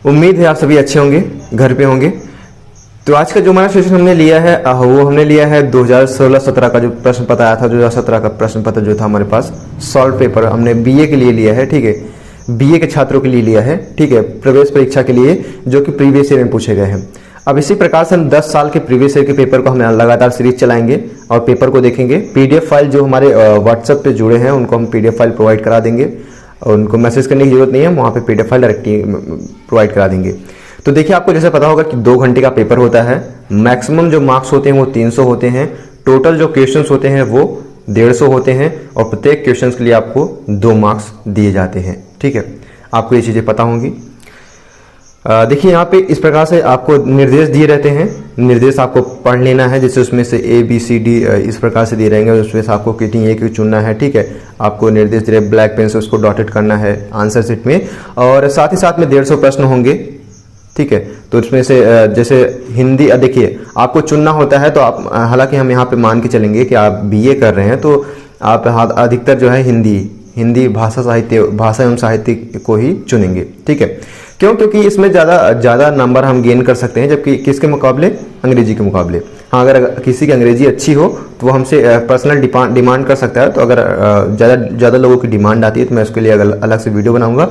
उम्मीद है आप सभी अच्छे होंगे, घर पे होंगे। तो आज का जो हमारा सेशन हमने लिया है वो हमने लिया है 2016-17 का जो प्रश्न पत्र आया था। 2017 का प्रश्न पत्र जो था हमारे पास सॉल्व पेपर हमने बीए के लिए लिया है, ठीक है, बीए के छात्रों के लिए लिया है, ठीक है, प्रवेश परीक्षा के लिए, जो कि प्रीवियस ईयर में पूछे गए हैं। अब इसी प्रकार से हम 10 साल के प्रीवियस ईयर के पेपर को हम लगातार सीरीज चलाएंगे और पेपर को देखेंगे। पीडीएफ फाइल जो हमारे व्हाट्सएप पे जुड़े हैं उनको हम पीडीएफ फाइल प्रोवाइड करा देंगे और उनको मैसेज करने की जरूरत नहीं है, वहाँ पे पीडीएफ फाइल डायरेक्टली प्रोवाइड करा देंगे। तो देखिए, आपको जैसे पता होगा कि 2 घंटे का पेपर होता है, मैक्सिमम जो मार्क्स होते हैं वो 300 होते हैं, टोटल जो क्वेश्चंस होते हैं वो 150 होते हैं और प्रत्येक क्वेश्चंस के लिए आपको 2 मार्क्स दिए जाते हैं, ठीक है। आपको ये चीज़ें पता होंगी। देखिए, यहाँ पे इस प्रकार से आपको निर्देश दिए रहते हैं, निर्देश आपको पढ़ लेना है, जैसे उसमें से ABCD इस प्रकार से दिए रहेंगे, उसमें से आपको किटिंग एक चुनना है, ठीक है। आपको निर्देश दे रहे ब्लैक पेन से उसको डॉटेड करना है आंसर शीट में, और साथ ही साथ में 150 प्रश्न होंगे, ठीक है। तो उसमें से जैसे हिंदी, देखिए आपको चुनना होता है, तो आप, हालांकि हम यहाँ पे मान के चलेंगे कि आप BA कर रहे हैं तो आप अधिकतर जो है हिंदी भाषा एवं साहित्य को ही चुनेंगे, ठीक है। क्यों? क्योंकि इसमें ज़्यादा नंबर हम गेन कर सकते हैं, जबकि किसके मुकाबले? अंग्रेजी के मुकाबले। हाँ, अगर किसी की अंग्रेजी अच्छी हो तो वो हमसे पर्सनल डिमांड कर सकता है। तो अगर ज़्यादा लोगों की डिमांड आती है तो मैं उसके लिए अलग से वीडियो बनाऊंगा।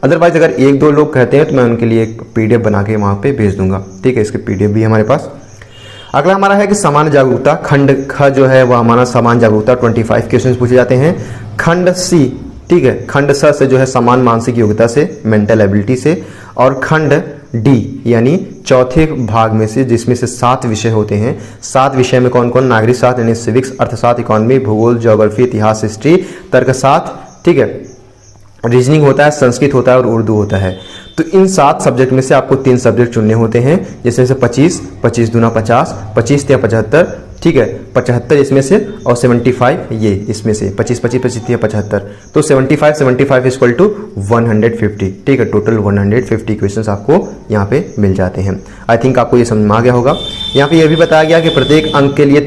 अदरवाइज अगर 1-2 लोग कहते हैं तो मैं उनके लिए एक PDF बना के वहाँ पे भेज दूंगा, ठीक है। इसके PDF भी है हमारे पास। अगला हमारा है कि सामान्य जागरूकता, खंड ख जो है वो हमारा सामान्य जागरूकता 25 क्वेश्चन पूछे जाते हैं। खंड C, ठीक है, खंड स से जो है समान मानसिक योग्यता से, मेंटल एबिलिटी से, और खंड D यानी चौथे भाग में से, जिसमें से 7 विषय होते हैं। 7 विषय में कौन कौन? नागरिक शास्त्र यानी सिविक्स, अर्थशास्त्र, इकोनॉमी, भूगोल, ज्योग्राफी, इतिहास, हिस्ट्री, तर्कशास्त्र, ठीक है, रीजनिंग होता है, संस्कृत होता है और उर्दू होता है। तो इन 7 सब्जेक्ट में से आपको 3 सब्जेक्ट चुनने होते हैं, जिसमें से 25 दूना 50, 25 या 75, ठीक है, 75 इसमें से, और 75 ये इसमें से, 25 या 75। तो 75 इक्वल टू 150, ठीक है, टोटल 150 क्वेश्चंस आपको यहाँ पे मिल जाते हैं। आई थिंक आपको ये समझ में आ गया होगा। यहाँ पे ये भी बताया गया कि प्रत्येक अंक के लिए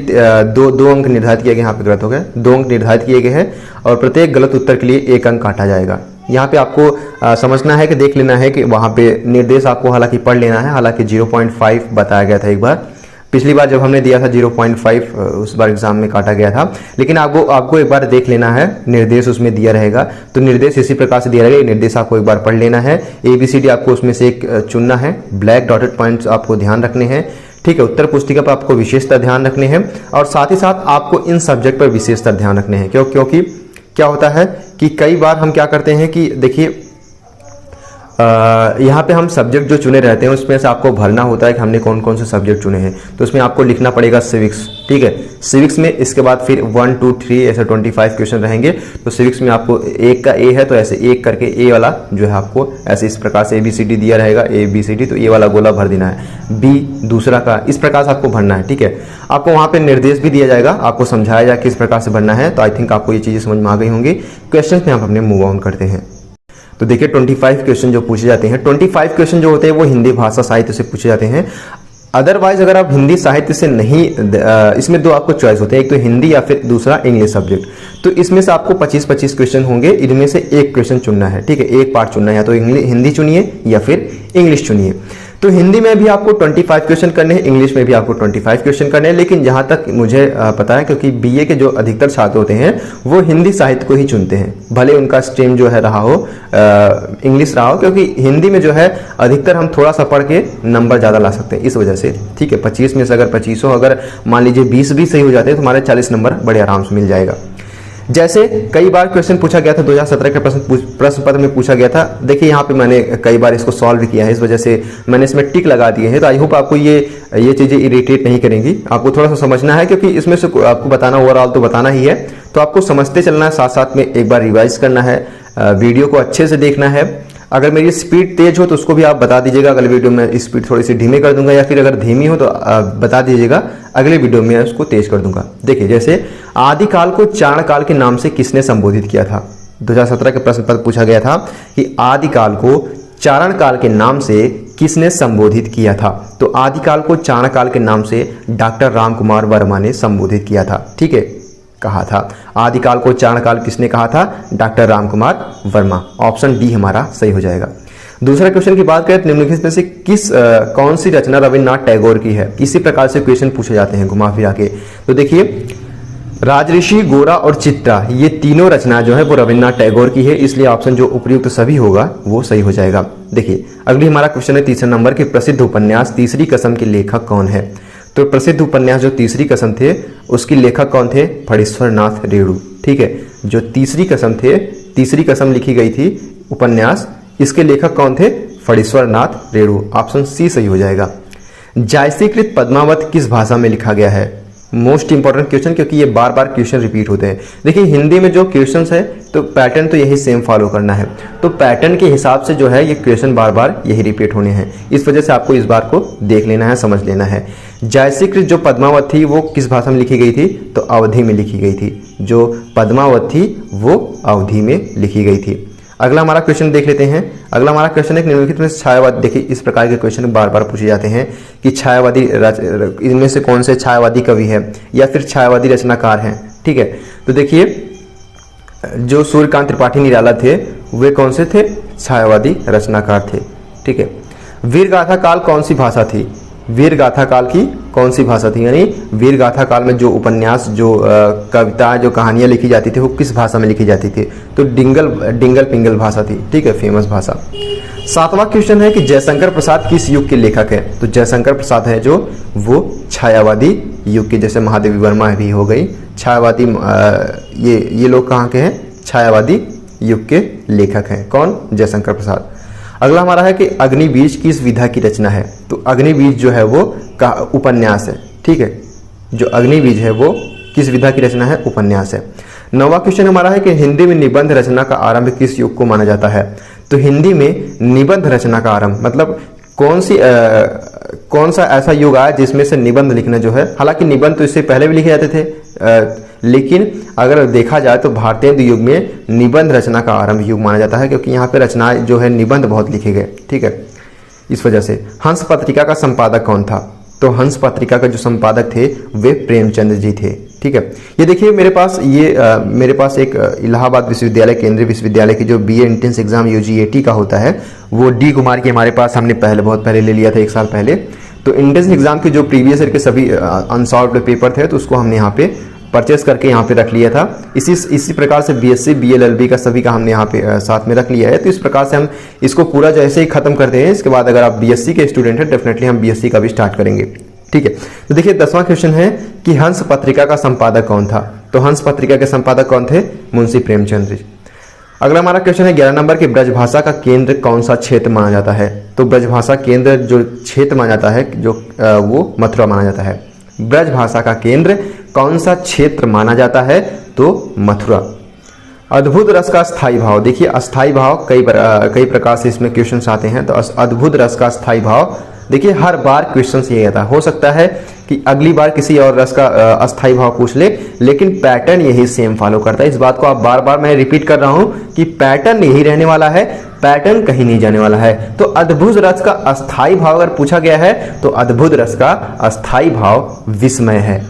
दो अंक निर्धारित किए गए, यहाँ पे गलत हो गया, 2 अंक निर्धारित किए गए हैं और प्रत्येक गलत उत्तर के लिए 1 अंक काटा जाएगा। यहाँ पे आपको समझना है कि देख लेना है कि वहाँ पे निर्देश आपको हालांकि पढ़ लेना है। हालांकि 0.5 बताया गया था एक बार, पिछली बार जब हमने दिया था 0.5 उस बार एग्जाम में काटा गया था, लेकिन आपको एक बार देख लेना है, निर्देश उसमें दिया रहेगा। तो निर्देश इसी प्रकार से दिया रहेगा, निर्देश आपको एक बार पढ़ लेना है। ABCD आपको उसमें से एक चुनना है, ब्लैक डॉटेड पॉइंट्स आपको ध्यान रखने हैं, ठीक है। उत्तर पुस्तिका पर आपको विशेषतर ध्यान रखने हैं और साथ ही साथ आपको इन सब्जेक्ट पर विशेषतर ध्यान रखने हैं। क्योंकि क्या होता है कि कई बार हम क्या करते हैं कि देखिए, यहाँ पे हम सब्जेक्ट जो चुने रहते हैं उसमें से आपको भरना होता है कि हमने कौन कौन से सब्जेक्ट चुने हैं। तो उसमें आपको लिखना पड़ेगा सिविक्स, ठीक है। सिविक्स में इसके बाद फिर 1, 2, 3 ऐसे 25 क्वेश्चन रहेंगे। तो सिविक्स में आपको 1 का A है तो ऐसे 1 करके A वाला जो है आपको ऐसे इस प्रकार से ABCD दिया रहेगा, ABCD, तो A वाला गोला भर देना है। B दूसरा का, इस प्रकार से आपको भरना है, ठीक है। आपको वहाँ पे निर्देश भी दिया जाएगा, आपको समझाया जाएगा किस प्रकार से भरना है। तो आई थिंक आपको ये चीज़ें समझ में आ गई होंगी। क्वेश्चन में आप अपने मूव ऑन करते हैं। तो देखिए 25 क्वेश्चन जो पूछे जाते हैं, 25 क्वेश्चन जो होते हैं वो हिंदी भाषा साहित्य से पूछे जाते हैं। अदरवाइज अगर आप हिंदी साहित्य से नहीं, इसमें 2 आपको चॉइस होते हैं, एक तो हिंदी या फिर दूसरा इंग्लिश सब्जेक्ट। तो इसमें से आपको 25 क्वेश्चन होंगे, इनमें से 1 क्वेश्चन चुनना है, ठीक है, 1 पार्ट चुनना है, या तो हिंदी चुनिए या फिर इंग्लिश चुनिए। तो हिंदी में भी आपको 25 क्वेश्चन करने हैं, इंग्लिश में भी आपको 25 क्वेश्चन करने हैं। लेकिन जहाँ तक मुझे पता है, क्योंकि BA के जो अधिकतर छात्र होते हैं वो हिंदी साहित्य को ही चुनते हैं, भले उनका स्ट्रीम जो है रहा हो इंग्लिश रहा हो, क्योंकि हिंदी में जो है अधिकतर हम थोड़ा सा पढ़ के नंबर ज़्यादा ला सकते हैं इस वजह से, ठीक है। 25 में से अगर 25 हो, अगर मान लीजिए 20 भी सही हो जाते हैं तो हमारे 40 नंबर बड़े आराम से मिल जाएगा। जैसे कई बार क्वेश्चन पूछा गया था, 2017 के प्रश्न पत्र में पूछा गया था। देखिए यहाँ पे मैंने कई बार इसको सॉल्व किया है, इस वजह से मैंने इसमें टिक लगा दिए हैं। तो आई होप आपको ये चीज़ें इरिटेट नहीं करेंगी। आपको थोड़ा सा समझना है, क्योंकि इसमें से आपको बताना, ओवरऑल तो बताना ही है, तो आपको समझते चलना है, साथ साथ में एक बार रिवाइज करना है, वीडियो को अच्छे से देखना है। अगर मेरी स्पीड तेज हो तो उसको भी आप बता दीजिएगा, अगले वीडियो में स्पीड थोड़ी सी धीमी कर दूंगा, या फिर अगर धीमी हो तो बता दीजिएगा, अगले वीडियो में उसको तेज कर दूंगा। देखिए, जैसे आदिकाल को चारणकाल के नाम से किसने संबोधित किया था? 2017 के प्रश्न पत्र पूछा गया था कि आदिकाल को चारणकाल के नाम से किसने संबोधित किया था? तो आदिकाल को चारणकाल के नाम से डॉक्टर रामकुमार वर्मा ने संबोधित किया था, ठीक है, कहा था। आदिकाल को चारणकाल किसने कहा था? Doctor Ramkumar Verma. Option D हमारा सही हो जाएगा। दूसरा क्वेश्चन की बात करें तो निम्नलिखित में से कौन सी रचना रविन्द्रनाथ टैगोर की है। इसी प्रकार से क्वेश्चन पूछे जाते हैं घुमा फिरा के। तो देखिए राजऋषि, गोरा और चित्रा, ये तीनों रचना जो है वो रविन्द्रनाथ टैगोर की है, इसलिए ऑप्शन जो उपयुक्त सभी होगा वो सही हो जाएगा। देखिए अगली हमारा क्वेश्चन है तीसरे नंबर के, प्रसिद्ध उपन्यास तीसरी कसम के लेखक कौन है। तो प्रसिद्ध उपन्यास जो तीसरी कसम थे उसके लेखक कौन थे, फणीश्वर नाथ रेणु। ठीक है, जो तीसरी कसम थे, तीसरी कसम लिखी गई थी उपन्यास, इसके लेखक कौन थे, फणीश्वर नाथ रेणु। ऑप्शन सी सही हो जाएगा। जायसीकृत पद्मावत किस भाषा में लिखा गया है। मोस्ट इंपॉर्टेंट क्वेश्चन, क्योंकि ये बार बार क्वेश्चन रिपीट होते हैं। देखिए हिंदी में जो क्वेश्चंस है तो पैटर्न तो यही सेम फॉलो करना है, तो पैटर्न के हिसाब से जो है ये क्वेश्चन बार बार यही रिपीट होने हैं। इस वजह से आपको इस बार को देख लेना है, समझ लेना है। जायसीकृत जो पद्मावत थी वो किस भाषा में लिखी गई थी, तो अवधी में लिखी गई थी। जो पद्मावत थी वो अवधी में लिखी गई थी। अगला हमारा क्वेश्चन देख लेते हैं। अगला हमारा क्वेश्चन है निम्नलिखित में छायावादी, देखिए इस प्रकार के क्वेश्चन बार बार पूछे जाते हैं कि छायावादी इनमें से कौन से छायावादी कवि है या फिर छायावादी रचनाकार हैं। ठीक है, तो देखिए जो सूर्यकांत त्रिपाठी निराला थे वे कौन से थे, छायावादी रचनाकार थे। ठीक है, वीर गाथा काल कौन सी भाषा थी, वीर गाथा काल की कौन सी भाषा थी, यानी वीर गाथा काल में जो उपन्यास, जो कविता, जो कहानियां लिखी जाती थी वो किस भाषा में लिखी जाती थी, तो डिंगल पिंगल भाषा थी। ठीक है, फेमस भाषा। सातवां क्वेश्चन है कि जयशंकर प्रसाद किस युग के लेखक है। तो जयशंकर प्रसाद है जो वो छायावादी युग के, जैसे महादेवी वर्मा भी हो गई छायावादी, ये लोग कहाँ के हैं, छायावादी युग के लेखक हैं। कौन, जयशंकर प्रसाद। अगला हमारा है कि अग्निबीज किस विधा की रचना है। तो अग्निबीज जो है वो उपन्यास है। ठीक है, जो अग्निबीज है वो किस विधा की रचना है, उपन्यास है। नौवां क्वेश्चन हमारा है कि हिंदी में निबंध रचना का आरंभ किस युग को माना जाता है। तो हिंदी में निबंध रचना का आरंभ मतलब कौन सा ऐसा युग आया जिसमें से निबंध लिखना जो है, हालांकि निबंध तो इससे पहले भी लिखे जाते थे, लेकिन अगर देखा जाए तो भारतीय युग में निबंध रचना का आरंभ युग माना जाता है, क्योंकि यहाँ पे रचनाएं जो है निबंध बहुत लिखे गए। ठीक है, इस वजह से। हंस पत्रिका का संपादक कौन था। तो हंस पत्रिका का जो संपादक थे वे प्रेमचंद जी थे। ठीक है, ये देखिए मेरे पास एक इलाहाबाद विश्वविद्यालय, केंद्रीय विश्वविद्यालय की जो बीए एंट्रेंस एग्जाम UGAT का होता है वो डी कुमार की हमारे पास हमने बहुत पहले ले लिया था, 1 साल पहले। तो एंट्रेंस एग्जाम के जो प्रीवियस ईयर के सभी अनसॉल्व्ड पेपर थे तो उसको हमने यहाँ पे परचेस करके यहाँ पे रख लिया था। इसी प्रकार से BSc BLLB का सभी का हमने यहाँ पे साथ में रख लिया है। तो इस प्रकार से हम इसको पूरा जैसे ही खत्म करते हैं, इसके बाद अगर आप BSc के स्टूडेंट हैं डेफिनेटली हम BSc का भी स्टार्ट करेंगे। ठीक है, तो देखिए 10वां क्वेश्चन है कि हंस पत्रिका का संपादक कौन था। तो हंस पत्रिका के संपादक कौन थे, मुंशी प्रेमचंद जी। अगला हमारा क्वेश्चन है 11 नंबर के, ब्रजभाषा का केंद्र कौन सा क्षेत्र माना जाता है। तो ब्रजभाषा केंद्र जो क्षेत्र माना जाता है जो वो मथुरा माना जाता है। ब्रजभाषा का केंद्र कौन सा क्षेत्र माना जाता है, तो मथुरा। अद्भुत रस का स्थायी भाव, देखिए अस्थाई भाव कई प्रकार से इसमें क्वेश्चंस आते हैं। तो अद्भुत रस का स्थायी भाव, देखिए हर बार क्वेश्चंस यही आता है। हो सकता है कि अगली बार किसी और रस का अस्थाई भाव पूछ ले, लेकिन पैटर्न यही सेम फॉलो करता है। इस बात को आप बार बार मैं रिपीट कर रहा हूं कि पैटर्न यही रहने वाला है, पैटर्न कहीं नहीं जाने वाला है। तो अद्भुत रस का अस्थाई भाव अगर पूछा गया है तो अद्भुत रस का अस्थाई भाव विस्मय है।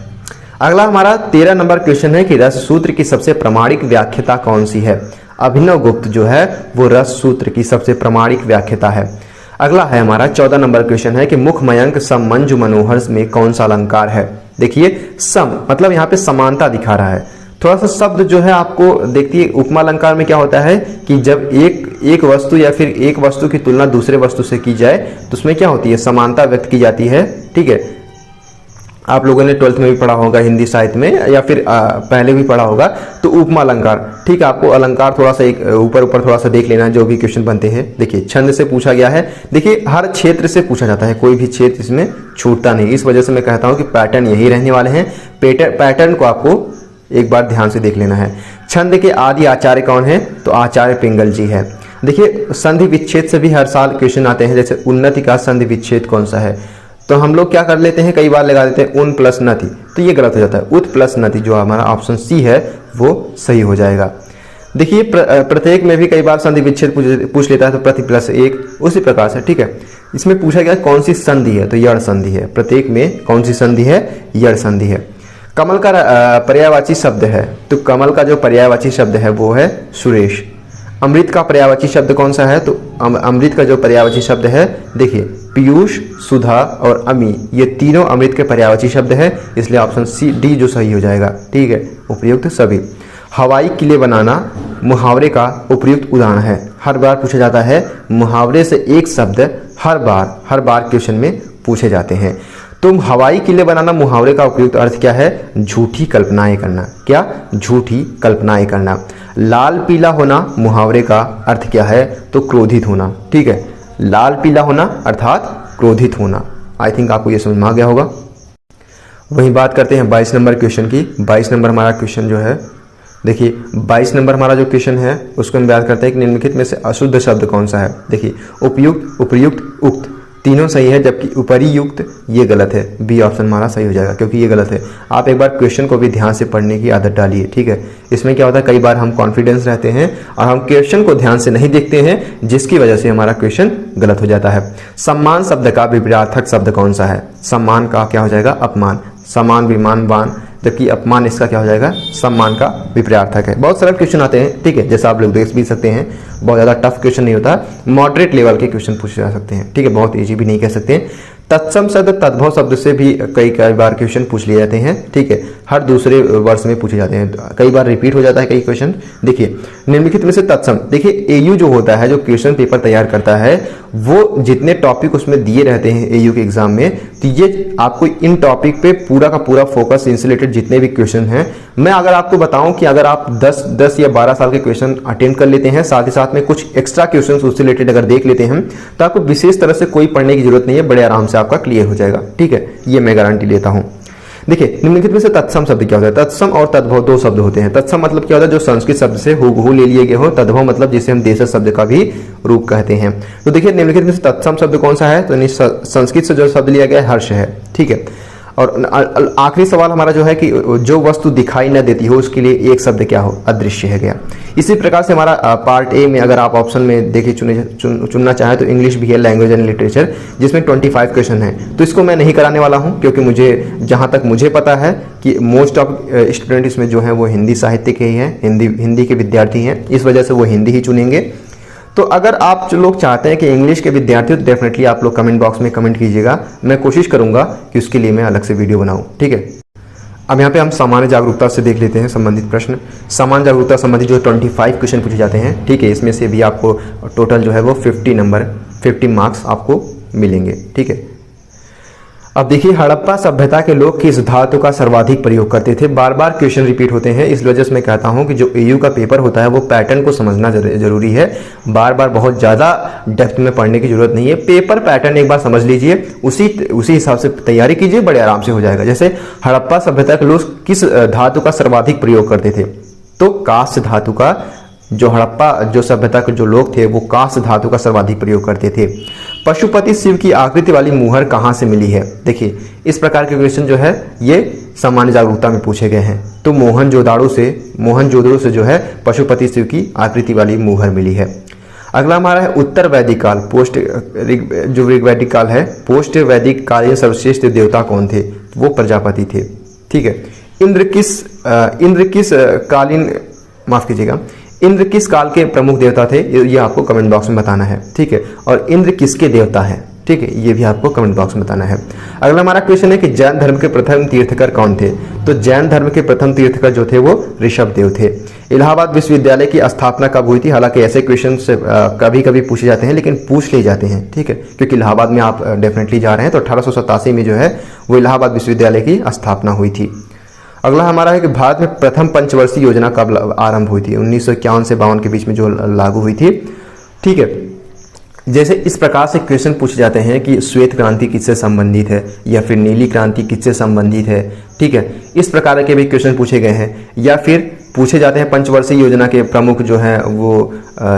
अगला हमारा 13 नंबर क्वेश्चन है कि रस सूत्र की सबसे प्रामाणिक व्याख्याता कौन सी है। अभिनव गुप्त जो है वो रस सूत्र की सबसे प्रामाणिक व्याख्याता है। अगला है हमारा 14 नंबर क्वेश्चन है कि मुख मयंक सम मंजु मनोहर में कौन सा अलंकार है। देखिए सम मतलब यहाँ पे समानता दिखा रहा है। थोड़ा सा शब्द जो है आपको देखिए, उपमा अलंकार में क्या होता है कि जब एक वस्तु या फिर एक वस्तु की तुलना दूसरे वस्तु से की जाए तो उसमें क्या होती है, समानता व्यक्त की जाती है। ठीक है, आप लोगों ने 12th में भी पढ़ा होगा हिंदी साहित्य में, या फिर पहले भी पढ़ा होगा। तो उपमा अलंकार, ठीक है, आपको अलंकार थोड़ा सा एक ऊपर थोड़ा सा देख लेना है जो भी क्वेश्चन बनते हैं। देखिए छंद से पूछा गया है, देखिए हर क्षेत्र से पूछा जाता है, कोई भी क्षेत्र इसमें छूटता नहीं। इस वजह से मैं कहता हूं कि पैटर्न यही रहने वाले हैं। पैटर्न को आपको एक बार ध्यान से देख लेना है। छंद के आदि आचार्य कौन है, तो आचार्य पिंगल जी है। देखिए संधि विच्छेद से भी हर साल क्वेश्चन आते हैं, जैसे उन्नति का संधि विच्छेद कौन सा है। तो हम लोग क्या कर लेते हैं, कई बार लगा देते हैं उन प्लस नति, तो ये गलत हो जाता है। उत प्लस नति, जो हमारा ऑप्शन सी है वो सही हो जाएगा। देखिए प्रत्येक में भी कई बार संधि विच्छेद पूछ लेता है, तो प्रति प्लस एक, उसी प्रकार से। ठीक है, इसमें पूछा गया कौन सी संधि है, तो यड़ संधि है। प्रत्येक में कौन सी संधि है, यड़ संधि है। कमल का पर्यायवाची शब्द है, तो कमल का जो पर्यायवाची शब्द है वो है सुरेश। अमृत का पर्यायवाची शब्द कौन सा है? तो अमृत का जो पर्यायवाची शब्द है, देखिए पीयूष, सुधा और अमी, ये तीनों अमृत के पर्यायवाची शब्द है, इसलिए ऑप्शन सी डी जो सही हो जाएगा। ठीक है, उपयुक्त सभी। हवाई किले बनाना मुहावरे का उपयुक्त उदाहरण है। हर बार पूछा जाता है, मुहावरे से एक शब्द हर बार क्वेश्चन में पूछे जाते हैं। तो हवाई किले बनाना मुहावरे का उपयुक्त अर्थ क्या है? झूठी कल्पनाएं करना। क्या? झूठी कल्पनाएं करना। लाल पीला होना मुहावरे का अर्थ क्या है? तो क्रोधित होना। ठीक है, लाल पीला होना अर्थात क्रोधित होना। आई थिंक आपको ये समझ में आ गया होगा। वही बात करते हैं 22 नंबर क्वेश्चन की। 22 नंबर हमारा क्वेश्चन जो है, देखिए 22 नंबर हमारा जो क्वेश्चन है उसको हम बात करते हैं कि निम्नलिखित में से अशुद्ध शब्द कौन सा है। देखिए उपयुक्त, उपर्युक्त, उक्त तीनों सही है, जबकि उपरियुक्त ये गलत है। बी ऑप्शन हमारा सही हो जाएगा क्योंकि ये गलत है। आप एक बार क्वेश्चन को भी ध्यान से पढ़ने की आदत डालिए। ठीक है, इसमें क्या होता है, कई बार हम कॉन्फिडेंस रहते हैं और हम क्वेश्चन को ध्यान से नहीं देखते हैं, जिसकी वजह से हमारा क्वेश्चन गलत हो जाता है। सम्मान शब्द का विपरीतार्थक शब्द कौन सा है? सम्मान का क्या हो जाएगा? अपमान। सम्मान विमान वान, जबकि अपमान इसका क्या हो जाएगा? सम्मान का विपरीतार्थक है। बहुत सरल क्वेश्चन आते हैं। ठीक है, जैसा आप लोग देख भी सकते हैं, बहुत ज़्यादा टफ क्वेश्चन नहीं होता, मॉडरेट लेवल के क्वेश्चन पूछे जा सकते हैं। ठीक है, बहुत इजी भी नहीं कह सकते हैं। तत्सम शब्द तद्भव शब्द से भी कई बार क्वेश्चन पूछ लिए जाते हैं। ठीक है, हर दूसरे वर्ष में पूछे जाते हैं, कई बार रिपीट हो जाता है कई क्वेश्चन। देखिए निम्नलिखित में से तत्सम, देखिए एयू जो होता है, जो क्वेश्चन पेपर तैयार करता है, वो जितने टॉपिक उसमें दिए रहते हैं एयू के एग्जाम में, तो ये आपको इन टॉपिक पे पूरा का पूरा फोकस, इनसे रिलेटेड जितने भी क्वेश्चन हैं, मैं अगर आपको बताऊं कि अगर आप 10 या 12 साल के क्वेश्चन अटेंड कर लेते हैं, साथ ही साथ में कुछ एक्स्ट्रा क्वेश्चन उससे रिलेटेड अगर देख लेते हैं, तो आपको विशेष तरह से कोई पढ़ने की जरूरत नहीं है, बड़े आराम से आपका क्लियर हो जाएगा। ठीक है, ये मैं गारंटी लेता हूं। देखिए निम्नलिखित में से तत्सम शब्द क्या होता है? तत्सम और तद्भव दो शब्द होते हैं। तत्सम मतलब क्या होता है? जो संस्कृत शब्द से हूबहू ले लिए गए हो। तद्भव मतलब जिसे हम देशज शब्द का भी रूप कहते हैं। तो देखिए निम्नलिखित में से तत्सम शब्द कौन सा है? तो संस्कृत से जो शब्द लिया गया है हर्ष है। ठीक है, और आखिरी सवाल हमारा जो है कि जो वस्तु दिखाई न देती हो उसके लिए एक शब्द क्या हो? अदृश्य है गया। इसी प्रकार से हमारा पार्ट ए में अगर आप ऑप्शन में देखिए चुनना चाहें तो इंग्लिश भी है, लैंग्वेज एंड लिटरेचर, जिसमें 25 क्वेश्चन है। तो इसको मैं नहीं कराने वाला हूं, क्योंकि मुझे जहां तक मुझे पता है कि मोस्ट ऑफ स्टूडेंट इसमें जो है वो हिंदी साहित्य के ही हैं, हिंदी के विद्यार्थी हैं, इस वजह से वो हिंदी ही चुनेंगे। तो अगर आप जो लोग चाहते हैं कि इंग्लिश के विद्यार्थी, तो डेफिनेटली आप लोग कमेंट बॉक्स में कमेंट कीजिएगा। मैं कोशिश करूंगा कि उसके लिए मैं अलग से वीडियो बनाऊं। ठीक है, अब यहाँ पे हम सामान्य जागरूकता से देख लेते हैं संबंधित प्रश्न। सामान्य जागरूकता संबंधित जो 25 क्वेश्चन पूछे जाते हैं। ठीक है, इसमें से भी आपको टोटल जो है वो 50 मार्क्स आपको मिलेंगे। ठीक है, अब देखिए हड़प्पा सभ्यता के लोग किस धातु का सर्वाधिक प्रयोग करते थे? बार बार क्वेश्चन रिपीट होते हैं, इस वजह से मैं कहता हूं कि जो एयू का पेपर होता है वो पैटर्न को समझना जरूरी है। बार बार बहुत ज्यादा डेप्थ में पढ़ने की जरूरत नहीं है। पेपर पैटर्न एक बार समझ लीजिए, उसी हिसाब से तैयारी कीजिए, बड़े आराम से हो जाएगा। जैसे हड़प्पा सभ्यता के लोग किस धातु का सर्वाधिक प्रयोग करते थे? तो कांस्य धातु का, जो हड़प्पा जो सभ्यता के जो लोग थे वो कांस्य धातु का सर्वाधिक प्रयोग करते थे। पशुपति शिव की आकृति वाली मुहर कहां से मिली है? देखिए इस प्रकार के क्वेश्चन जो है ये सामान्य जागरूकता में पूछे गए हैं। तो मोहनजोदड़ो से जो है पशुपति शिव की आकृति वाली मुहर मिली है। अगला हमारा है उत्तर वैदिक काल, जो वैदिक काल है, पोस्ट वैदिक कालीन सर्वश्रेष्ठ देवता कौन थे? वो प्रजापति थे। ठीक है, इंद्र किस काल के प्रमुख देवता थे? ये आपको कमेंट बॉक्स में बताना है। ठीक है, और इंद्र किसके देवता हैं? ठीक है, ये भी आपको कमेंट बॉक्स में बताना है। अगला हमारा क्वेश्चन है कि जैन धर्म के प्रथम तीर्थकर कौन थे? तो जैन धर्म के प्रथम तीर्थकर जो थे वो ऋषभ देव थे। इलाहाबाद विश्वविद्यालय की स्थापना कब हुई थी? हालांकि ऐसे क्वेश्चन कभी कभी पूछे जाते हैं, लेकिन पूछ ले जाते हैं। ठीक है, क्योंकि इलाहाबाद में आप डेफिनेटली जा रहे हैं, तो 1887 में जो है वो इलाहाबाद विश्वविद्यालय की स्थापना हुई थी। अगला हमारा है कि भारत में प्रथम पंचवर्षीय योजना कब आरंभ हुई थी? 1951 से 52 के बीच में जो लागू हुई थी। ठीक है, जैसे इस प्रकार से क्वेश्चन पूछे जाते हैं कि श्वेत क्रांति किससे संबंधित है, या फिर नीली क्रांति किससे संबंधित है। ठीक है, इस प्रकार के भी क्वेश्चन पूछे गए हैं। या फिर पूछे जाते हैं पंचवर्षीय योजना के प्रमुख जो है वो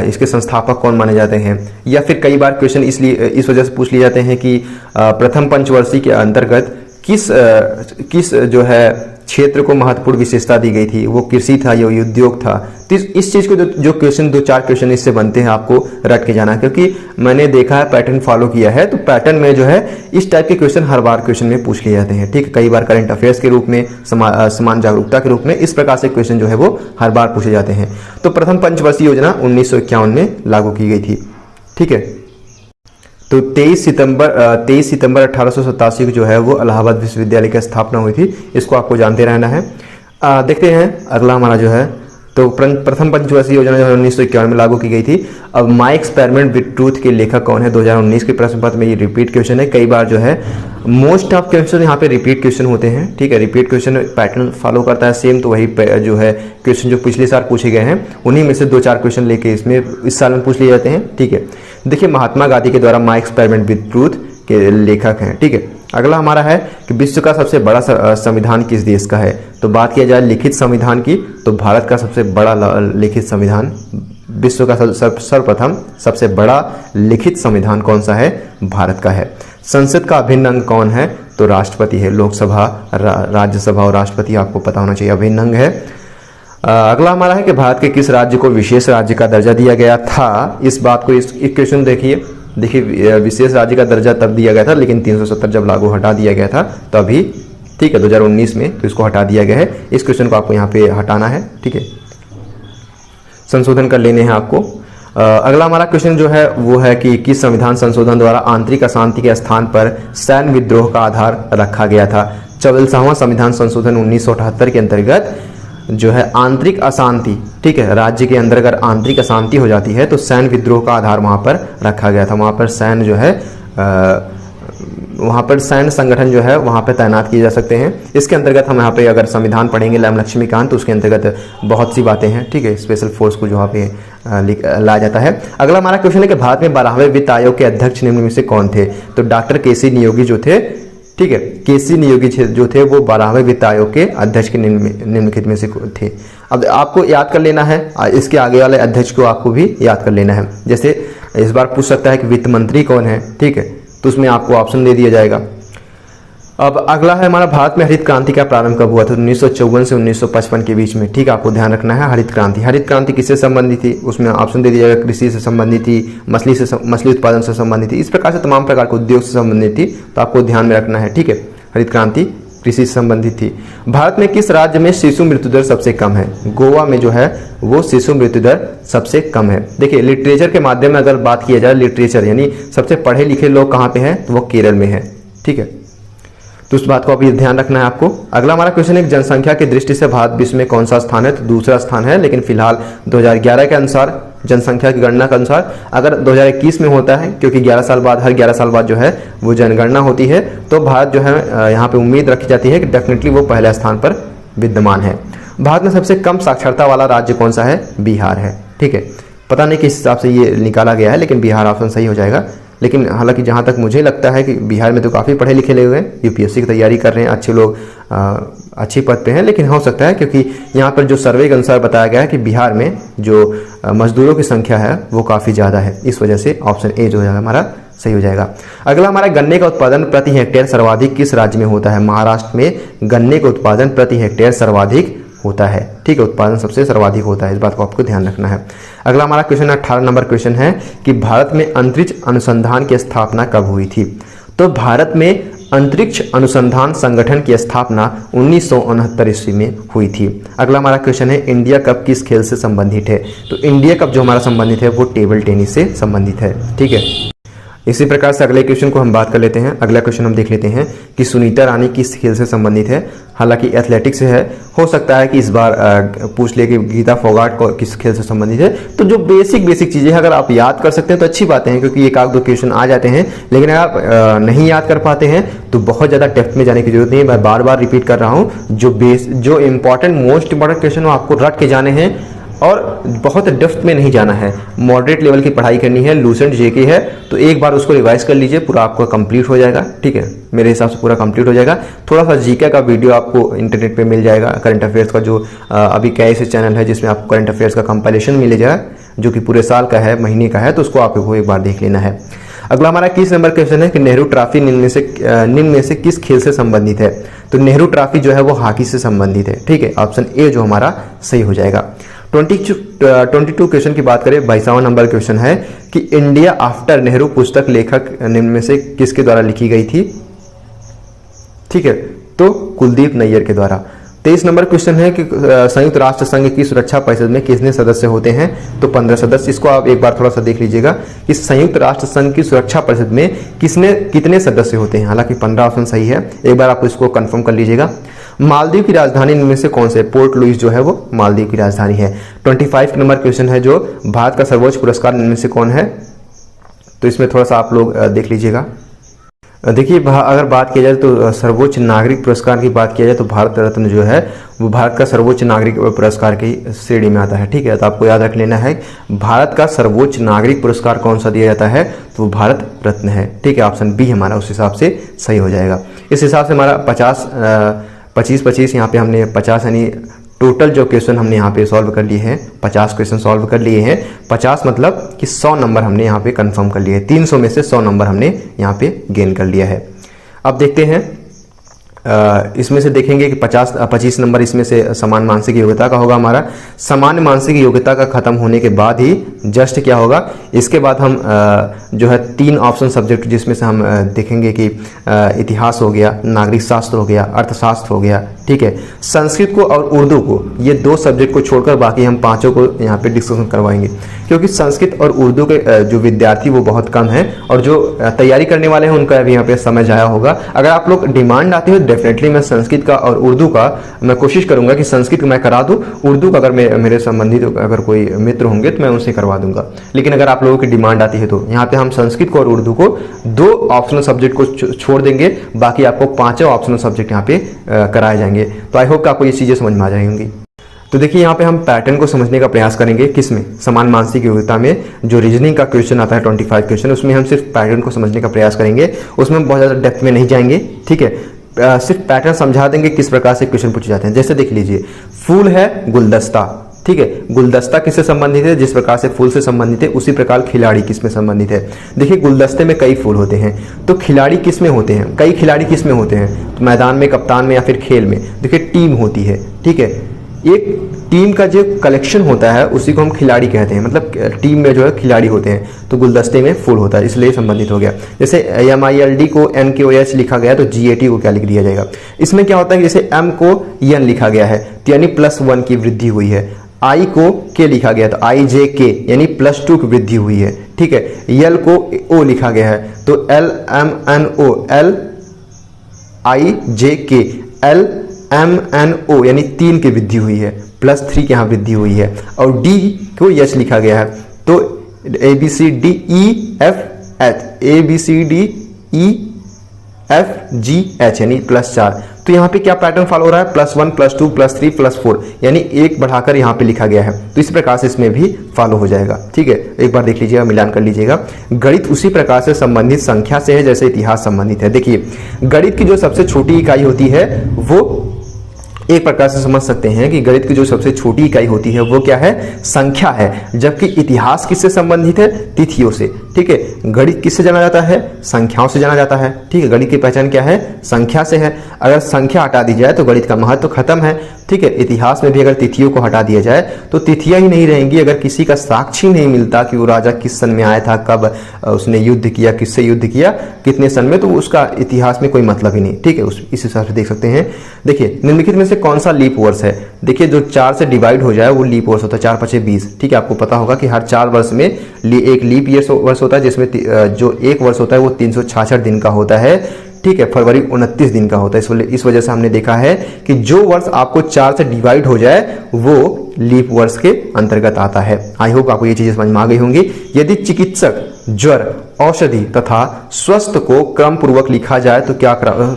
इसके संस्थापक कौन माने जाते हैं। या फिर कई बार क्वेश्चन इस वजह से पूछ लिए जाते हैं कि प्रथम पंचवर्षीय के अंतर्गत किस जो है क्षेत्र को महत्वपूर्ण विशेषता दी गई थी, वो कृषि था या उद्योग था। तो इस चीज को जो क्वेश्चन 2-4 क्वेश्चन इससे बनते हैं, आपको रट के जाना है, क्योंकि मैंने देखा है, पैटर्न फॉलो किया है, तो पैटर्न में जो है इस टाइप के क्वेश्चन हर बार क्वेश्चन में पूछ लिए जाते हैं। ठीक है, कई बार करंट अफेयर्स के रूप में, समान जागरूकता के रूप में, इस प्रकार से क्वेश्चन जो है वो हर बार पूछे जाते हैं। तो प्रथम पंचवर्षीय योजना 1951 में लागू की गई थी। ठीक है, तो 23 सितंबर 1887 को जो है वो इलाहाबाद विश्वविद्यालय की स्थापना हुई थी। इसको आपको जानते रहना है। देखते हैं अगला हमारा जो है, तो प्रथम पंचवर्षीय योजना जो है 1951 में लागू की गई थी। अब माई एक्सपेरिमेंट विद ट्रूथ के लेखक कौन है? 2019 के प्रश्न पत्र में ये रिपीट क्वेश्चन है। कई बार जो है मोस्ट ऑफ क्वेश्चन यहाँ पे रिपीट क्वेश्चन होते हैं। ठीक है, रिपीट क्वेश्चन पैटर्न फॉलो करता है सेम, तो वही जो है क्वेश्चन जो पिछले साल पूछे गए हैं उन्हीं में से 2-4 क्वेश्चन लेके इसमें इस साल में पूछ लिए जाते हैं। ठीक है, देखिए महात्मा गांधी के द्वारा माई एक्सपेरिमेंट विद ट्रूथ के लेखक हैं। ठीक है, अगला हमारा है कि विश्व का सबसे बड़ा संविधान किस देश का है? तो बात किया जाए लिखित संविधान की, तो भारत का सबसे बड़ा लिखित संविधान, विश्व का सर्वप्रथम सबसे बड़ा लिखित संविधान कौन सा है? भारत का है। संसद का अभिन्न अंग कौन है? तो राष्ट्रपति है। लोकसभा, राज्यसभा और राष्ट्रपति आपको पता होना चाहिए, अभिन्न अंग है। अगला हमारा है कि भारत के किस राज्य को विशेष राज्य का दर्जा दिया गया था? इस बात को, इस क्वेश्चन देखिए, विशेष राज्य का दर्जा तब दिया गया था, लेकिन 370 जब लागू हटा दिया गया था तभी। ठीक है, 2019 में तो इसको हटा दिया गया है। इस क्वेश्चन को आपको यहाँ पे हटाना है। ठीक है, संशोधन कर लेने हैं आपको। अगला हमारा क्वेश्चन जो है वो है कि किस संविधान संशोधन द्वारा आंतरिक अशांति के स्थान पर सैन्य विद्रोह का आधार रखा गया था? 44वां संविधान संशोधन 1978 के अंतर्गत जो है आंतरिक अशांति, ठीक है, राज्य के अंदर अगर आंतरिक अशांति हो जाती है तो सैन्य विद्रोह का आधार वहां पर रखा गया था। वहां पर सैन्य जो है वहां पर सैन्य संगठन जो है वहां पर तैनात किए जा सकते हैं। इसके अंतर्गत हम यहाँ पे अगर संविधान पढ़ेंगे लैम लक्ष्मीकांत, तो उसके अंतर्गत बहुत सी बातें हैं। ठीक है, स्पेशल फोर्स को जो वहाँ पे लाया जाता है। अगला हमारा क्वेश्चन है कि भारत में 12वें वित्त आयोग के अध्यक्ष निम्न में से कौन थे? तो डॉक्टर केसी नियोगी जो थे, ठीक है, केसी नियोगी जो थे वो 12वें वित्त आयोग के अध्यक्ष के निम्नलिखित में से थे। अब आपको याद कर लेना है, इसके आगे वाले अध्यक्ष को आपको भी याद कर लेना है। जैसे इस बार पूछ सकता है कि वित्त मंत्री कौन है? ठीक है, तो उसमें आपको ऑप्शन दे दिया जाएगा। अब अगला है हमारा, भारत में हरित क्रांति का प्रारंभ कब हुआ था? 1954 से 1955 के बीच में। ठीक, आपको ध्यान रखना है। हरित क्रांति किससे संबंधित थी? उसमें ऑप्शन दे दिया जाएगा, कृषि से संबंधित थी, मछली उत्पादन से संबंधित थी, इस प्रकार से तमाम प्रकार के उद्योग से संबंधित थी, तो आपको ध्यान में रखना है। ठीक है, हरित क्रांति कृषि से संबंधित थी। भारत में किस राज्य में शिशु मृत्यु दर सबसे कम है? गोवा में जो है वो शिशु मृत्यु दर सबसे कम है। देखिए, लिटरेचर के माध्यम में अगर बात किया जाए, लिटरेचर यानी सबसे पढ़े लिखे लोग कहाँ पे हैं? तो वो केरल में है। ठीक है, तो उस बात को अभी ध्यान रखना है आपको। अगला हमारा क्वेश्चन है, जनसंख्या की दृष्टि से भारत विश्व में कौन सा स्थान है? तो दूसरा स्थान है, लेकिन फिलहाल 2011 के अनुसार, जनसंख्या की गणना के अनुसार, अगर 2021 में होता है, क्योंकि 11 साल बाद, हर 11 साल बाद जो है वो जनगणना होती है, तो भारत जो है यहाँ पे उम्मीद रखी जाती है कि डेफिनेटली वो पहले स्थान पर विद्यमान है। भारत में सबसे कम साक्षरता वाला राज्य कौन सा है? बिहार है। ठीक है, पता नहीं किस हिसाब से ये निकाला गया है, लेकिन बिहार ऑप्शन सही हो जाएगा। लेकिन हालांकि जहाँ तक मुझे लगता है कि बिहार में तो काफ़ी पढ़े लिखे लोग हैं, यूपीएससी की तैयारी कर रहे हैं, अच्छे लोग अच्छी पद पे हैं, लेकिन हो सकता है क्योंकि यहाँ पर जो सर्वे के अनुसार बताया गया है कि बिहार में जो मजदूरों की संख्या है वो काफ़ी ज़्यादा है, इस वजह से ऑप्शन ए जो है हमारा सही हो जाएगा। अगला हमारा, गन्ने का उत्पादन प्रति हेक्टेयर सर्वाधिक किस राज्य में होता है? महाराष्ट्र में गन्ने का उत्पादन प्रति हेक्टेयर सर्वाधिक होता है। ठीक है, उत्पादन सबसे सर्वाधिक होता है, इस बात को आपको ध्यान रखना है। अगला हमारा क्वेश्चन 18 नंबर क्वेश्चन है कि भारत में अंतरिक्ष अनुसंधान की स्थापना कब हुई थी? तो भारत में अंतरिक्ष अनुसंधान संगठन की स्थापना 1969 ईस्वी में हुई थी। अगला हमारा क्वेश्चन है, इंडिया कप किस खेल से संबंधित है? तो इंडिया कप जो हमारा संबंधित है वो टेबल टेनिस से संबंधित है। ठीक है, इसी प्रकार से अगले क्वेश्चन को हम बात कर लेते हैं। अगला क्वेश्चन हम देख लेते हैं कि सुनीता रानी किस खेल से संबंधित है? हालांकि एथलेटिक्स से है, हो सकता है कि इस बार पूछ ले कि गीता फोगाट को किस खेल से संबंधित है। तो जो बेसिक चीजें अगर आप याद कर सकते हैं तो अच्छी बातें हैं, क्योंकि एक आध दो क्वेश्चन आ जाते हैं, लेकिन अगर आप नहीं याद कर पाते हैं तो बहुत ज्यादा डेप्थ में जाने की जरूरत नहीं है। मैं बार बार रिपीट कर रहा हूँ, जो इंपॉर्टेंट मोस्ट इंपॉर्टेंट क्वेश्चन आपको रट के जाने हैं और बहुत डेप्थ में नहीं जाना है। मॉडरेट लेवल की पढ़ाई करनी है, लूसेंट जेके है, तो एक बार उसको रिवाइज कर लीजिए, पूरा आपका कंप्लीट हो जाएगा। ठीक है, मेरे हिसाब से पूरा कंप्लीट हो जाएगा। थोड़ा सा जीके का वीडियो आपको इंटरनेट पे मिल जाएगा, करंट अफेयर्स का जो अभी कैसे चैनल है जिसमें आपको करंट अफेयर्स का कंपाइलेशन मिल जाएगा, जो कि पूरे साल का है, महीने का है, तो उसको आपको एक बार देख लेना है। अगला हमारा 21 नंबर क्वेश्चन है कि नेहरू ट्रॉफी निम्न में से किस खेल से संबंधित है। तो नेहरू ट्रॉफी जो है वो हॉकी से संबंधित है, ठीक है, ऑप्शन ए जो हमारा सही हो जाएगा। 22 क्वेश्चन की बात करें, 22वां नंबर क्वेश्चन है कि इंडिया आफ्टर नेहरू पुस्तक लेखक निम्न में से किसके द्वारा लिखी गई थी, ठीक है, तो कुलदीप नैयर के द्वारा। 23 नंबर क्वेश्चन है कि संयुक्त राष्ट्र संघ की सुरक्षा परिषद में कितने सदस्य होते हैं, तो 15 सदस्य। इसको आप एक बार थोड़ा सा देख लीजिएगा कि संयुक्त राष्ट्र संघ की सुरक्षा परिषद में कितने सदस्य होते हैं, हालांकि 15 ऑप्शन सही है, एक बार आप इसको कंफर्म कर लीजिएगा। मालदीव की राजधानी इनमें से कौन से, पोर्ट लुइस जो है वो मालदीव की राजधानी है। 25 नंबर क्वेश्चन है जो भारत का सर्वोच्च पुरस्कार इनमें से कौन है, तो इसमें थोड़ा सा आप लोग देख लीजिएगा। देखिए अगर बात की जाए तो सर्वोच्च नागरिक पुरस्कार की बात की जाए तो भारत रत्न जो है वो भारत का सर्वोच्च नागरिक पुरस्कार की श्रेणी में आता है, ठीक है। तो आपको याद रख लेना है भारत का सर्वोच्च नागरिक पुरस्कार कौन सा दिया जाता है, तो वो भारत रत्न है, ठीक है। ऑप्शन बी हमारा उस हिसाब से सही हो जाएगा। इस हिसाब से हमारा 25 यहाँ पे हमने 50 यानी टोटल जो क्वेश्चन हमने यहाँ पे सॉल्व कर लिए हैं, 50 क्वेश्चन सॉल्व कर लिए हैं। 50 मतलब कि 100 नंबर हमने यहाँ पे कंफर्म कर लिए हैं। 300 में से 100 नंबर हमने यहाँ पे गेन कर लिया है। अब देखते हैं इसमें से देखेंगे कि 25 नंबर इसमें से समान मानसिक योग्यता का होगा हमारा। सामान्य मानसिक योग्यता का खत्म होने के बाद ही जस्ट क्या होगा, इसके बाद हम जो है 3 ऑप्शन सब्जेक्ट जिसमें से हम देखेंगे कि इतिहास हो गया, नागरिक शास्त्र हो गया, अर्थशास्त्र हो गया, ठीक है। संस्कृत को और उर्दू को, ये 2 सब्जेक्ट को छोड़कर बाकी हम 5 को यहाँ पे डिस्कशन करवाएंगे, क्योंकि संस्कृत और उर्दू के जो विद्यार्थी वो बहुत कम है और जो तैयारी करने वाले हैं उनका भी यहाँ पे समय जाया होगा। अगर आप लोग डिमांड आती है डेफिनेटली मैं संस्कृत का और उर्दू का मैं कोशिश करूंगा कि संस्कृत मैं करा दूं, उर्दू का अगर मेरे संबंधित अगर कोई मित्र होंगे तो मैं उनसे करवा दूंगा। लेकिन अगर आप लोगों की डिमांड आती है तो यहाँ पे हम संस्कृत को और उर्दू को 2 ऑप्शनल सब्जेक्ट को छोड़ देंगे, बाकी आपको 5 ऑप्शनल सब्जेक्ट यहाँ पे कराए जाएंगे। तो आई होप कि आपको ये चीजें समझ में आ जाएंगी। तो देखिए यहाँ पे हम पैटर्न को समझने का प्रयास करेंगे, किसमें, समान मानसिक योग्यता में जो रीजनिंग का क्वेश्चन आता है 25 क्वेश्चन, उसमें हम सिर्फ पैटर्न को समझने का प्रयास करेंगे, उसमें बहुत ज़्यादा डेप्थ में नहीं जाएंगे, ठीक है। सिर्फ पैटर्न समझा देंगे किस प्रकार से क्वेश्चन पूछे जाते हैं। जैसे देख लीजिए, फूल है गुलदस्ता, ठीक है, गुलदस्ता किससे संबंधित है, जिस प्रकार से फूल से संबंधित है उसी प्रकार खिलाड़ी किसमें संबंधित है। देखिए गुलदस्ते में कई फूल होते हैं, तो खिलाड़ी किसमें होते हैं, कई खिलाड़ी किसमें होते हैं, तो मैदान में, कप्तान में या फिर खेल में। देखिए टीम होती है, ठीक है, एक टीम का जो कलेक्शन होता है उसी को हम खिलाड़ी कहते हैं, मतलब टीम में जो है खिलाड़ी होते हैं, तो गुलदस्ते में फूल होता है, इसलिए संबंधित हो गया। जैसे MILD को NKOH लिखा गया तो GAT को क्या लिख दिया जाएगा। इसमें क्या होता है, जैसे M को N लिखा गया है तो यानी +1 की वृद्धि हुई है, I को K लिखा गया तो IJK यानी +2 की वृद्धि हुई है, ठीक है। L को O लिखा गया है तो LMNO LIJK LMNO यानी 3 की वृद्धि हुई है, +3 की यहाँ वृद्धि हुई है। और D को H लिखा गया है तो ABCDEFGH यानी +4। तो यहाँ पे क्या पैटर्न फॉलो हो रहा है, +1 +2 +3 +4 यानी 1 बढ़ाकर यहाँ पे लिखा गया है, तो इस प्रकार से इसमें भी फॉलो हो जाएगा, ठीक है। एक बार देख लीजिएगा, मिलान कर लीजिएगा। गणित उसी प्रकार से संबंधित संख्या से है जैसे इतिहास संबंधित है। देखिए गणित की जो सबसे छोटी इकाई होती है वो एक प्रकार से समझ सकते हैं कि गणित की जो सबसे छोटी इकाई होती है वो क्या है, संख्या है, जबकि इतिहास किससे संबंधित है, तिथियों से, ठीक है। गणित किससे जाना जाता है, संख्याओं से जाना जाता है, ठीक है। गणित की पहचान क्या है, संख्या से है। अगर संख्या हटा दी जाए तो गणित का महत्व खत्म है, ठीक है। इतिहास में भी अगर तिथियों को हटा दिया जाए तो तिथियां ही नहीं रहेंगी। अगर किसी का साक्षी नहीं मिलता कि वो राजा किस सन में आया था, कब उसने युद्ध किया, किससे युद्ध किया, कितने सन में, तो उसका इतिहास में कोई मतलब ही नहीं, ठीक है। इस हिसाब से देख सकते हैं। देखिए निम्नलिखित में से कौन सा लीप वर्ष है। देखिए जो 4 से डिवाइड हो जाए वो लीप वर्ष होता है, 4 × 5 = 20, ठीक है। आपको पता होगा कि हर 4 वर्ष में एक लीप ईयर वर्ष होता है, जिसमें जो एक वर्ष होता है वो 366 दिन का होता है, ठीक है। फरवरी 29 दिन का होता है। इस वजह से हमने देखा है कि जो वर्ष आपको 4 से डिवाइड हो जाए वो लीप वर्ष के अंतर्गत आता है। आई होप आपको ये चीजें समझ में आ गई होंगी। यदि चिकित्सक ज्वर, औषधि तथा स्वस्थ को क्रम पूर्वक लिखा जाए तो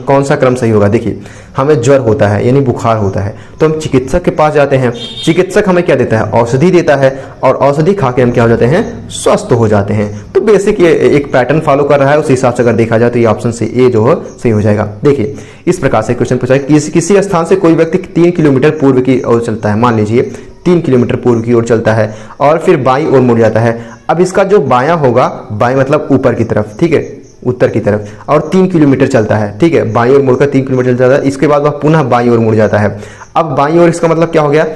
कौन सा क्रम सही होगा। देखिए हमें ज्वर होता है यानी बुखार होता है तो हम चिकित्सक के पास जाते हैं, चिकित्सक हमें क्या देता है, औषधि देता है, और औषधि खा के हम क्या हो जाते हैं, स्वस्थ हो जाते हैं। तो बेसिक ये एक पैटर्न फॉलो कर रहा है, उस हिसाब से अगर देखा जाए तो ये ऑप्शन से ए जो है सही हो जाएगा। देखिए इस प्रकार से क्वेश्चन पूछा है, किसी स्थान से कोई व्यक्ति 3 किलोमीटर पूर्व की ओर चलता है, मान लीजिए 3 किलोमीटर पूर्व की ओर चलता है और फिर बाईं ओर मुड़ जाता है। अब इसका जो बायां होगा, बाएं मतलब ऊपर की तरफ, ठीक है, उत्तर की तरफ, और 3 किलोमीटर चलता है, ठीक है, बाईं ओर मुड़कर 3 किलोमीटर चलता है। इसके बाद वह पुनः बाईं ओर मुड़ जाता है। अब बाईं ओर इसका मतलब क्या हो गया,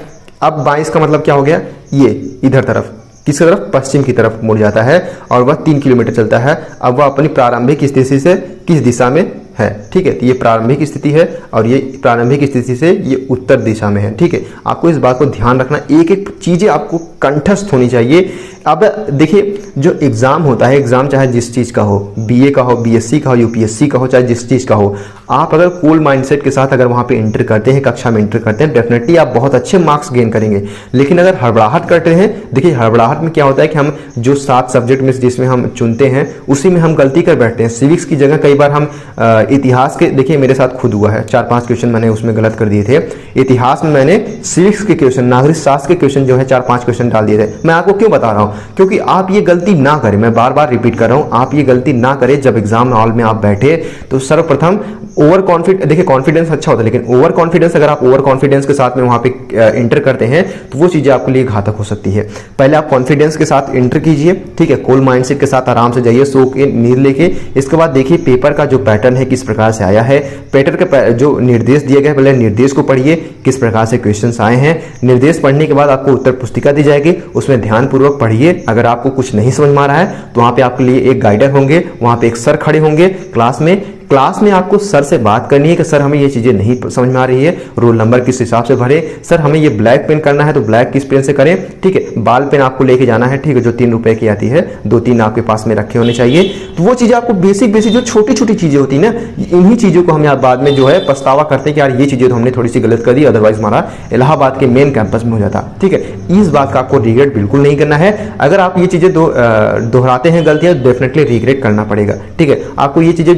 अब बाईं इसका मतलब क्या हो गया, ये इधर तरफ, किस तरफ, पश्चिम की तरफ मुड़ जाता है और वह 3 किलोमीटर चलता है। अब वह अपनी प्रारंभिक स्थिति से किस दिशा में है, ठीक है, तो ये प्रारंभिक स्थिति है और ये प्रारंभिक स्थिति से ये उत्तर दिशा में है, ठीक है। आपको इस बात को ध्यान रखना, एक एक चीजें आपको कंठस्थ होनी चाहिए। अब देखिए जो एग्जाम होता है, एग्जाम चाहे जिस चीज का हो, बीए का हो, बीएससी का हो, यूपीएससी का हो, चाहे जिस चीज का हो, आप अगर कूल माइंडसेट के साथ अगर वहां पे एंटर करते हैं, कक्षा में एंटर करते हैं, डेफिनेटली आप बहुत अच्छे मार्क्स गेन करेंगे। लेकिन अगर हड़बड़ाहट करते हैं, देखिए हड़बड़ाहट में क्या होता है कि हम जो 7 सब्जेक्ट में जिसमें हम चुनते हैं उसी में हम गलती कर बैठते हैं। सिविक्स की जगह कई बार हम इतिहास के, देखिए मेरे साथ खुद हुआ है, 4-5 क्वेश्चन मैंने उसमें गलत कर दिए थे। इतिहास में मैंने सिविक्स के क्वेश्चन, नागरिक शास्त्र के क्वेश्चन जो है 4-5 क्वेश्चन डाल दिए थे। मैं आपको क्यों बता रहा हूं, क्योंकि आप ये गलती ना करें, मैं बार बार रिपीट कर रहा हूं, आप ये गलती ना करें। जब एग्जाम हॉल में आप बैठे तो सर्वप्रथम ओवर कॉन्फिडेंस, देखिए कॉन्फिडेंस अच्छा होता है, लेकिन ओवर कॉन्फिडेंस, अगर आप ओवर कॉन्फिडेंस के साथ में वहां पे एंटर करते हैं तो वो चीजें आपके लिए घातक हो सकती है। पहले आप कॉन्फिडेंस के साथ एंटर कीजिए, ठीक है, कूल माइंडसेट के साथ आराम से जाइए, सो के नींद लेके। इसके बाद देखिए पेपर का जो पैटर्न है किस प्रकार से आया है, पेपर के जो निर्देश दिए गए, पहले निर्देश को पढ़िए, किस प्रकार से क्वेश्चंस आए हैं। निर्देश पढ़ने के बाद आपको उत्तर पुस्तिका दी जाएगी, उसमें ध्यानपूर्वक पढ़िए। अगर आपको कुछ नहीं समझ में आ रहा है तो वहां पे आपके लिए एक गाइडर होंगे, वहां पे एक सर खड़े होंगे क्लास में आपको सर से बात करनी है कि सर हमें ये चीजें नहीं समझ में आ रही है, रोल नंबर किस हिसाब से भरे, सर हमें ये ब्लैक पेन करना है तो ब्लैक किस पेन से करें, ठीक है, बाल पेन आपको लेके जाना है, ठीक है, जो 3 रुपए की आती है, 2-3 आपके पास में रखे होने चाहिए। तो वो चीजें आपको बेसिक जो छोटी छोटी चीजें होती है ना, इन्हीं चीजों को हम बाद में जो है पछतावा करते हैं कि यार ये चीजें तो हमने थोड़ी सी गलत कर दी, अदरवाइज हमारा इलाहाबाद के मेन कैंपस में हो जाता, ठीक है। इस बात का आपको रिग्रेट बिल्कुल नहीं करना है। अगर आप ये चीजें दोहराते हैं गलतियां, डेफिनेटली रिग्रेट करना पड़ेगा, ठीक है। आपको ये चीजें,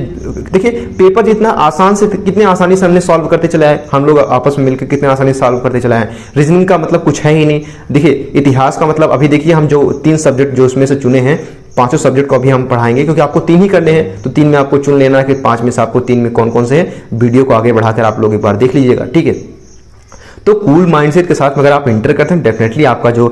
देखिए पेपर इतना आसान से, कितने आसानी से हमने सॉल्व करते चले आए, हम लोग आपस में मिलकर कितने आसानी से सॉल्व करते चले आए। रीजनिंग का मतलब कुछ है ही नहीं। देखिए इतिहास का मतलब, अभी देखिए हम जो 3 सब्जेक्ट जो उसमें से चुने हैं, 5 सब्जेक्ट को अभी हम पढ़ाएंगे, क्योंकि आपको 3 ही करने हैं, तो 3 में आपको चुन लेना है कि 5 में से आपको 3 में कौन कौन से हैं। वीडियो को आगे बढ़ाकर आप लोग एक बार देख लीजिएगा, ठीक है। तो कूल माइंडसेट के साथ अगर आप इंटर करते हैं, डेफिनेटली आपका जो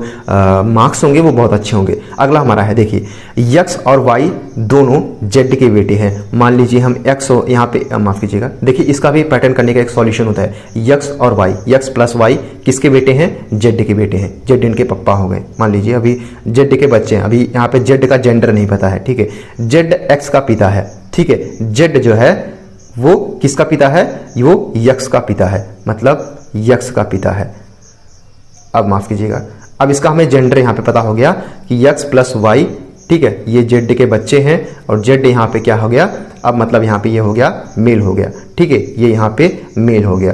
मार्क्स होंगे वो बहुत अच्छे होंगे। अगला हमारा है, देखिए यक्स और वाई दोनों जेड के बेटे हैं। मान लीजिए हम एक्स हो, यहाँ पे माफ कीजिएगा, देखिए इसका भी पैटर्न करने का एक सॉल्यूशन होता है। यक्स और वाई, यक्स प्लस वाई किसके बेटे हैं, जेड के बेटे हैं। जेड इनके पप्पा हो गए, मान लीजिए अभी जेड के बच्चे हैं। अभी यहाँ पे जेड का जेंडर नहीं पता है, ठीक है। जेड एक्स का पिता है, ठीक है। जेड जो है वो किसका पिता है, वो यक्स का पिता है, मतलब यक्स का पिता है। अब माफ कीजिएगा, अब इसका हमें जेंडर यहां पे पता हो गया कि यक्स प्लस वाई, ठीक है, ये जेड के बच्चे हैं और जेड यहां पे क्या हो गया, अब मतलब यहां पे ये हो गया मेल हो गया, ठीक है, ये यहां पे मेल हो गया।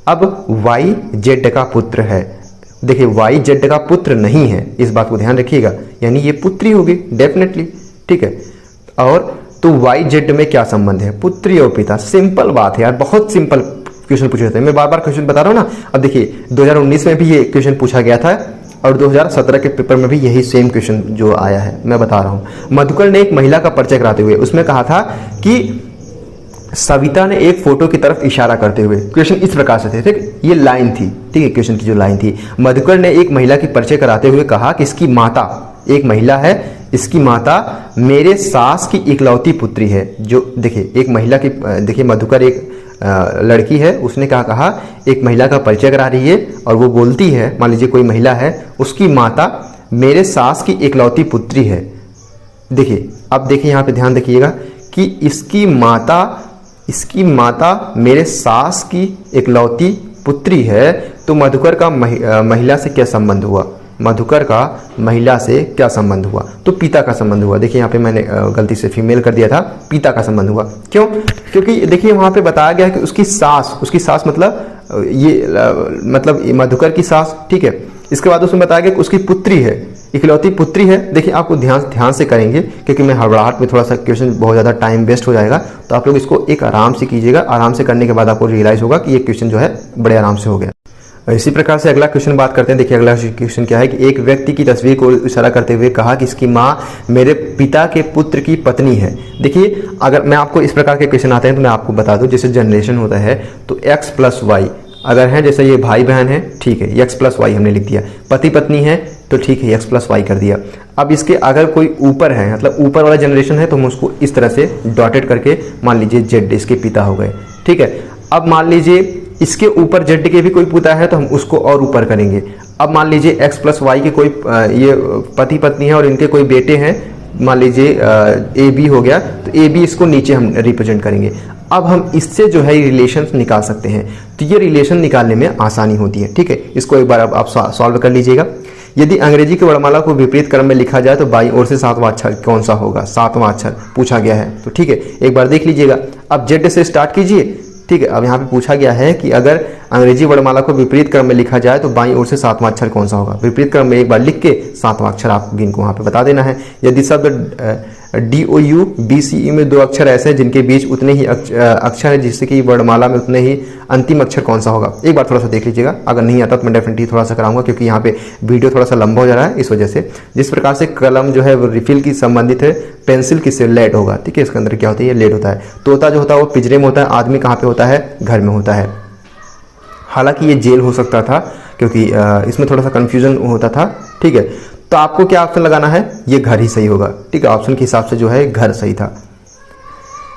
अब वाई जेड का पुत्र है। देखिए वाई जेड का पुत्र नहीं है, इस बात को ध्यान रखिएगा, यानी ये पुत्री होगी डेफिनेटली, ठीक है। और तो वाई जेड में क्या संबंध है, पुत्री और पिता। सिंपल बात है यार, बहुत सिंपल क्वेश्चन पूछे जाते हैं। मैं बार बार क्वेश्चन बता रहा हूं ना। अब देखिए 2019 में भी ये क्वेश्चन पूछा गया था और 2017 के पेपर में भी यही सेम क्वेश्चन जो आया है, मैं बता रहा हूं। मधुकर ने एक महिला का परिचय कराते हुए उसमें कहा था कि सविता ने एक फोटो की तरफ इशारा करते हुए, क्वेश्चन इस प्रकार से थे, ठीक, ये लाइन थी, ठीक है, क्वेश्चन की जो लाइन थी। मधुकर ने एक महिला की परिचय कराते हुए कहा कि इसकी माता, एक महिला है, इसकी माता मेरे सास की इकलौती पुत्री है। जो देखिए एक महिला की, देखिए मधुकर एक लड़की है, उसने क्या कहा, एक महिला का परिचय करा रही है और वो बोलती है, मान लीजिए कोई महिला है, उसकी माता मेरे सास की इकलौती पुत्री है। देखिए अब देखिए यहाँ पे ध्यान रखिएगा कि इसकी माता मेरे सास की इकलौती पुत्री है, तो मधुकर का महिला से क्या संबंध हुआ, मधुकर का महिला से क्या संबंध हुआ, तो पिता का संबंध हुआ। देखिए यहाँ पे मैंने गलती से फीमेल कर दिया था, पिता का संबंध हुआ। क्यों, क्योंकि देखिए वहां पे बताया गया है कि उसकी सास मतलब ये मतलब मधुकर की सास, ठीक है। इसके बाद उसमें बताया गया कि उसकी पुत्री है, इकलौती पुत्री है। देखिए आपको ध्यान से करेंगे, क्योंकि मैं हड़बड़ाहट में थोड़ा सा क्वेश्चन बहुत ज़्यादा टाइम वेस्ट हो जाएगा, तो आप लोग इसको एक आराम से कीजिएगा। आराम से करने के बाद आपको रियलाइज होगा कि ये क्वेश्चन जो है बड़े आराम से हो गया। इसी प्रकार से अगला क्वेश्चन बात करते हैं। देखिए अगला क्वेश्चन क्या है कि एक व्यक्ति की तस्वीर को इशारा करते हुए कहा कि इसकी माँ मेरे पिता के पुत्र की पत्नी है। देखिए अगर मैं आपको इस प्रकार के क्वेश्चन आते हैं तो मैं आपको बता दूं, जैसे जनरेशन होता है तो एक्स प्लस वाई अगर है, जैसे ये भाई बहन है, ठीक है, एक्स प्लस वाई हमने लिख दिया। पति पत्नी है तो ठीक है, एक्स प्लस वाई कर दिया। अब इसके अगर कोई ऊपर है, मतलब ऊपर वाला जनरेशन है, तो हम उसको इस तरह से डॉटेड करके मान लीजिए जेड इसके पिता हो गए, ठीक है। अब मान लीजिए इसके ऊपर जेड के भी कोई पिता है तो हम उसको और ऊपर करेंगे। अब मान लीजिए एक्स प्लस वाई के कोई ये पति पत्नी है और इनके कोई बेटे हैं, मान लीजिए ए बी हो गया, तो ए बी इसको नीचे हम रिप्रेजेंट करेंगे। अब हम इससे जो है रिलेशन निकाल सकते हैं, तो ये रिलेशन निकालने में आसानी होती है, ठीक है। इसको एक बार अब आप सॉल्व कर लीजिएगा। यदि अंग्रेजी की वर्णमाला को विपरीत क्रम में लिखा जाए तो बाईं ओर से 7वां अक्षर कौन सा होगा, 7वां अक्षर पूछा गया है, तो ठीक है एक बार देख लीजिएगा। अब जेड से स्टार्ट कीजिए, ठीक है। अब यहाँ पे पूछा गया है कि अगर अंग्रेजी वर्णमाला को विपरीत क्रम में लिखा जाए तो बाईं ओर से 7वां अक्षर कौन सा होगा। विपरीत क्रम में एक बार लिख के 7वां अक्षर आप इनको वहाँ पे बता देना है। यदि शब्द DOU BCE में 2 अक्षर ऐसे हैं जिनके बीच उतने ही अक्षर है जिससे कि वर्णमाला में उतने ही अंतिम अक्षर कौन सा होगा, एक बार थोड़ा सा देख लीजिएगा। अगर नहीं आता तो मैं डेफिनेटली थोड़ा सा कराऊंगा, क्योंकि यहाँ पे वीडियो थोड़ा सा लंबा हो जा रहा है, इस वजह से। जिस प्रकार से कलम जो है वो रिफिल की संबंधित है, पेंसिल किससे, लेड होगा, ठीक है। इसके अंदर क्या होता है, ये लेड होता है। तोता जो होता है वो पिंजरे में होता है, आदमी कहाँ पे होता है, घर में होता है। हालांकि ये जेल हो सकता था, क्योंकि इसमें थोड़ा सा कंफ्यूजन होता था, ठीक है। तो आपको क्या ऑप्शन लगाना है, ये घर ही सही होगा, ठीक है। ऑप्शन के हिसाब से जो है घर सही था।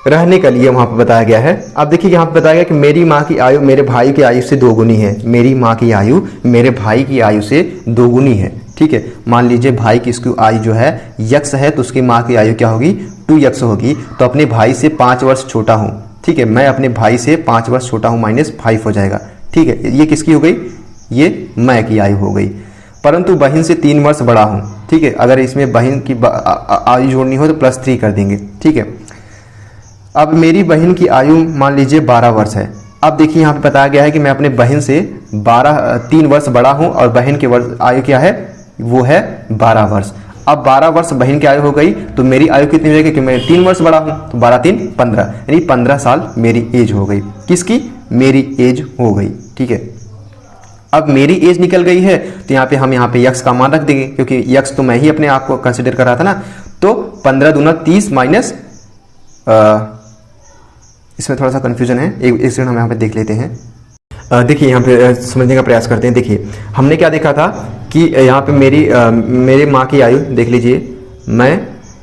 रहने के लिए वहां पर बताया गया है। अब देखिए यहाँ पे बताया गया कि मेरी माँ की आयु मेरे भाई की आयु से 2 गुनी है। मेरी माँ की आयु मेरे भाई की आयु से 2 गुनी है, ठीक है। मान लीजिए भाई की इसकी आयु जो है यक्स है, तो उसकी माँ की आयु क्या होगी, 2 यक्स होगी। तो अपने भाई से 5 वर्ष छोटा हूँ, ठीक है। मैं अपने भाई से 5 वर्ष छोटा हूँ, -5 हो जाएगा, ठीक है। ये किसकी हो गई, ये मैं की आयु हो गई। परंतु बहन से 3 वर्ष बड़ा हूं, ठीक है। अगर इसमें बहन की आयु जोड़नी हो तो +3 कर देंगे, ठीक है। अब मेरी बहन की आयु मान लीजिए 12 वर्ष है। अब देखिए यहाँ पे बताया गया है कि मैं अपने बहन से 3 वर्ष बड़ा हूं और बहन की आयु क्या है, वो है 12 वर्ष। अब 12 वर्ष बहन की आयु हो गई, तो मेरी आयु कितनी हो जाएगी, कि मैं 3 वर्ष बड़ा हूं, तो 12 3 15, यानी 15 साल मेरी एज हो गई। किसकी, मेरी एज हो गई, ठीक है। अब मेरी एज निकल गई है, तो यहाँ पे हम यक्स का मान रख देंगे, क्योंकि यक्स तो मैं ही अपने आप को कंसिडर कर रहा था ना। तो 15 दूना 30 माइनस, इसमें थोड़ा सा कंफ्यूजन है, एक सेकंड हम यहाँ पे देख लेते हैं। देखिए यहाँ पे समझने का प्रयास करते हैं। देखिए हमने क्या देखा था कि यहाँ पे मेरी माँ की आयु देख लीजिए,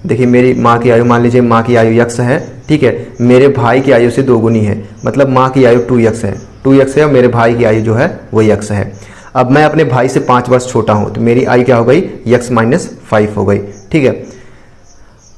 देखिए मेरी माँ की आयु, मान लीजिए माँ की आयु यक्स है, ठीक है। मेरे भाई की आयु से 2 गुनी है, मतलब माँ की आयु 2 यक्स है, 2 यक्स है और मेरे भाई की आयु जो है वो यक्स है। अब मैं अपने भाई से 5 वर्ष छोटा हूँ, तो मेरी आयु क्या हो गई, यक्स -5 हो गई, ठीक है।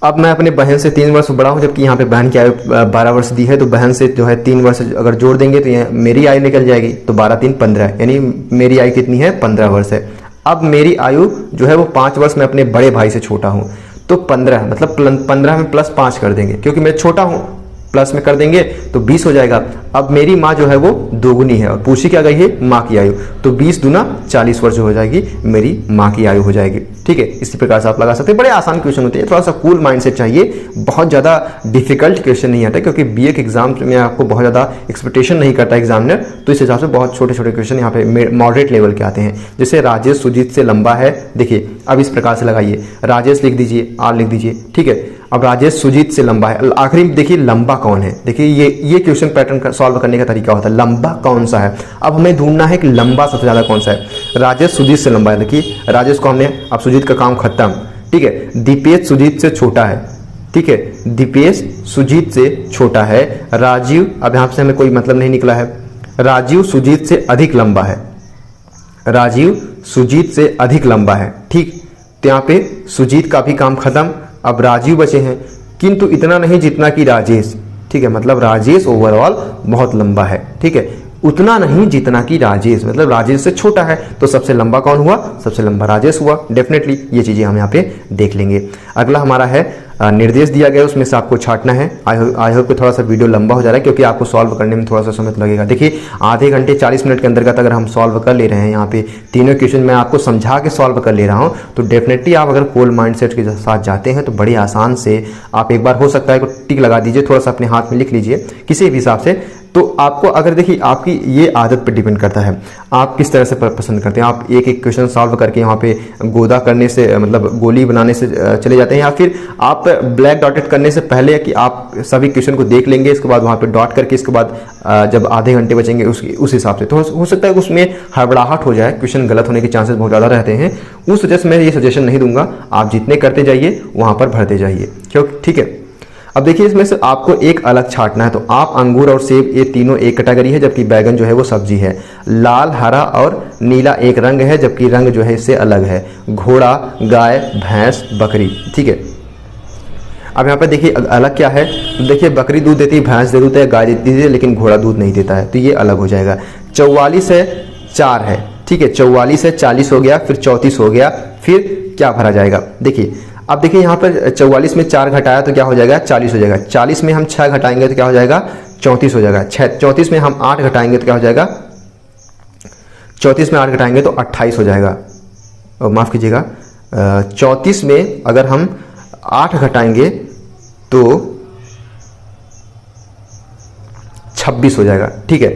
अब मैं अपने बहन से 3 वर्ष बड़ा हूँ, जबकि यहाँ पे बहन की आयु 12 वर्ष दी है, तो बहन से जो है 3 वर्ष अगर जोड़ देंगे तो ये मेरी आयु निकल जाएगी। तो 12 3 15, यानी मेरी आयु कितनी है, 15 वर्ष है। अब मेरी आयु जो है वो 5 वर्ष मैं अपने बड़े भाई से छोटा हूँ, तो 15, मतलब 15 में +5 कर देंगे, क्योंकि मैं छोटा हूँ, प्लस में कर देंगे तो 20 हो जाएगा। अब मेरी माँ जो है वो 2 गुनी है और पूछी क्या गई है, माँ की आयु, तो 20 दूना 40 वर्ष हो जाएगी, मेरी माँ की आयु हो जाएगी, ठीक है। इसी प्रकार से आप लगा सकते हैं। बड़े आसान क्वेश्चन होते हैं, थोड़ा सा कूल माइंडसेट चाहिए, बहुत ज़्यादा डिफिकल्ट क्वेश्चन नहीं आता, क्योंकि BA के एग्जाम में आपको बहुत ज़्यादा एक्सपेक्टेशन नहीं करता एग्जामिनर, तो इस हिसाब से बहुत छोटे छोटे क्वेश्चन यहाँ पे मॉडरेट लेवल के आते हैं। जैसे राजेश सुजीत से लंबा है, देखिए अब इस प्रकार से लगाइए, राजेश लिख दीजिए, R लिख दीजिए, ठीक है। अब राजेश सुजीत से लंबा है, आखिरी में देखिए लंबा कौन है। देखिए ये क्वेश्चन पैटर्न सॉल्व करने का तरीका होता है, लंबा कौन सा है। अब हमें ढूंढना है कि लंबा सबसे ज्यादा कौन सा है। राजेश सुजीत से लंबा है, देखिए राजेश को हमने, अब सुजीत का काम खत्म, ठीक है। दीपेश सुजीत से छोटा है, ठीक है, दीपेश सुजीत से छोटा है। राजीव, अब यहां से हमें कोई मतलब नहीं निकला है। राजीव सुजीत से अधिक लंबा है, राजीव सुजीत से अधिक लंबा है, ठीक। तो यहाँ पे सुजीत का भी काम खत्म, अब राजीव बचे हैं, किंतु इतना नहीं जितना कि राजेश, ठीक है। मतलब राजेश ओवरऑल बहुत लंबा है, ठीक है, उतना नहीं जितना कि राजेश, मतलब राजेश से छोटा है, तो सबसे लंबा कौन हुआ, सबसे लंबा राजेश हुआ। डेफिनेटली ये चीजें हम यहाँ पे देख लेंगे। अगला हमारा है निर्देश दिया गया, उसमें से आपको छांटना है। आई होप कि थोड़ा सा वीडियो लंबा हो जा रहा है, क्योंकि आपको सॉल्व करने में थोड़ा सा समय लगेगा। देखिए आधे घंटे 40 मिनट के अंतर्गत अगर हम सॉल्व कर ले रहे हैं, यहाँ पे तीनों क्वेश्चन मैं आपको समझा के सॉल्व कर ले रहा हूँ, तो डेफिनेटली आप अगर कूल माइंडसेट के साथ जाते हैं तो बड़ी आसान से आप एक बार हो सकता है टिक लगा दीजिए, थोड़ा सा अपने हाथ में लिख लीजिए किसी भी हिसाब से। तो आपको अगर देखिए आपकी ये आदत पर डिपेंड करता है, आप किस तरह से पसंद करते हैं। आप एक एक क्वेश्चन सॉल्व करके वहाँ पे गोदा करने से, मतलब गोली बनाने से चले जाते हैं, या फिर आप पर ब्लैक डॉटेड करने से पहले कि आप सभी क्वेश्चन को देख लेंगे, इसके बाद वहाँ पे डॉट करके इसके बाद जब आधे घंटे बचेंगे उस हिसाब से, तो हो सकता है कि उसमें हड़बड़ाहट हो जाए, क्वेश्चन गलत होने के चांसेस बहुत ज़्यादा रहते हैं। उस वजह से मैं ये सजेशन नहीं दूंगा, आप जितने करते जाइए वहाँ पर भरते जाइए, क्योंकि ठीक है। अब देखिए इसमें से आपको एक अलग छांटना है, तो आप अंगूर और सेब ये तीनों एक कैटेगरी है, जबकि बैगन जो है वो सब्जी है। लाल, हरा और नीला एक रंग है, जबकि रंग जो है इससे अलग है। घोड़ा, गाय, भैंस, बकरी, ठीक है। अब यहाँ पे देखिए अलग क्या है, तो देखिए बकरी दूध देती है, भैंस दूध देती है, गाय देती है, लेकिन घोड़ा दूध नहीं देता है, तो ये अलग हो जाएगा। 44 है 4 है, ठीक है, 44 है 40 हो गया, फिर 34 हो गया, फिर क्या भरा जाएगा। देखिए अब देखिए यहाँ पर 44 में 4 घटाया तो क्या हो जाएगा, 40 हो जाएगा। 40 में हम 6 घटाएंगे तो क्या हो जाएगा, 34 हो जाएगा। 34 में हम 8 घटाएंगे तो क्या हो जाएगा, 34 में 8 घटाएंगे तो 28 हो जाएगा। माफ़ कीजिएगा, 34 में अगर हम 8 घटाएंगे तो 26 हो जाएगा, ठीक है।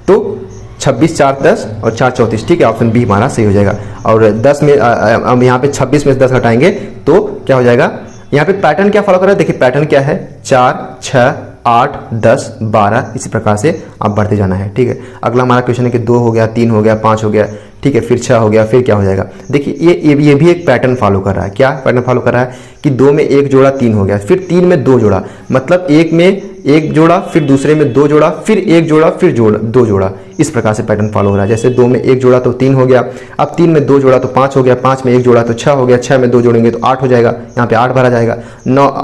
तो 26 4 10 और 4 34, ठीक है, ऑप्शन बी हमारा सही हो जाएगा। और 10 में अब यहाँ पे 26 में 10 घटाएंगे तो क्या हो जाएगा। यहाँ पे पैटर्न क्या फॉलो कर रहा है, देखिए पैटर्न क्या है, 4 6 8 10 12, इसी प्रकार से आप बढ़ते जाना है, ठीक है। अगला हमारा क्वेश्चन है कि 2 हो गया, 3 हो गया, 5 हो गया, ठीक है, फिर 6 हो गया, फिर क्या हो जाएगा। देखिए ये भी एक पैटर्न फॉलो कर रहा है। क्या पैटर्न फॉलो कर रहा है कि 2 में 1 जोड़ा 3 हो गया, फिर 3 में 2 जोड़ा, मतलब 1 में 1 जोड़ा, फिर दूसरे में 2 जोड़ा, फिर 1 जोड़ा, फिर 2 जोड़ा, इस प्रकार से पैटर्न फॉलो हो रहा है। जैसे 2 में 1 जोड़ा तो 3 हो गया, अब 3 में 2 जोड़ा तो 5 हो गया, 5 में 1 जोड़ा तो 6 हो गया, 6 में 2 जोड़ेंगे तो 8 हो जाएगा, यहाँ पे 8 भरा जाएगा।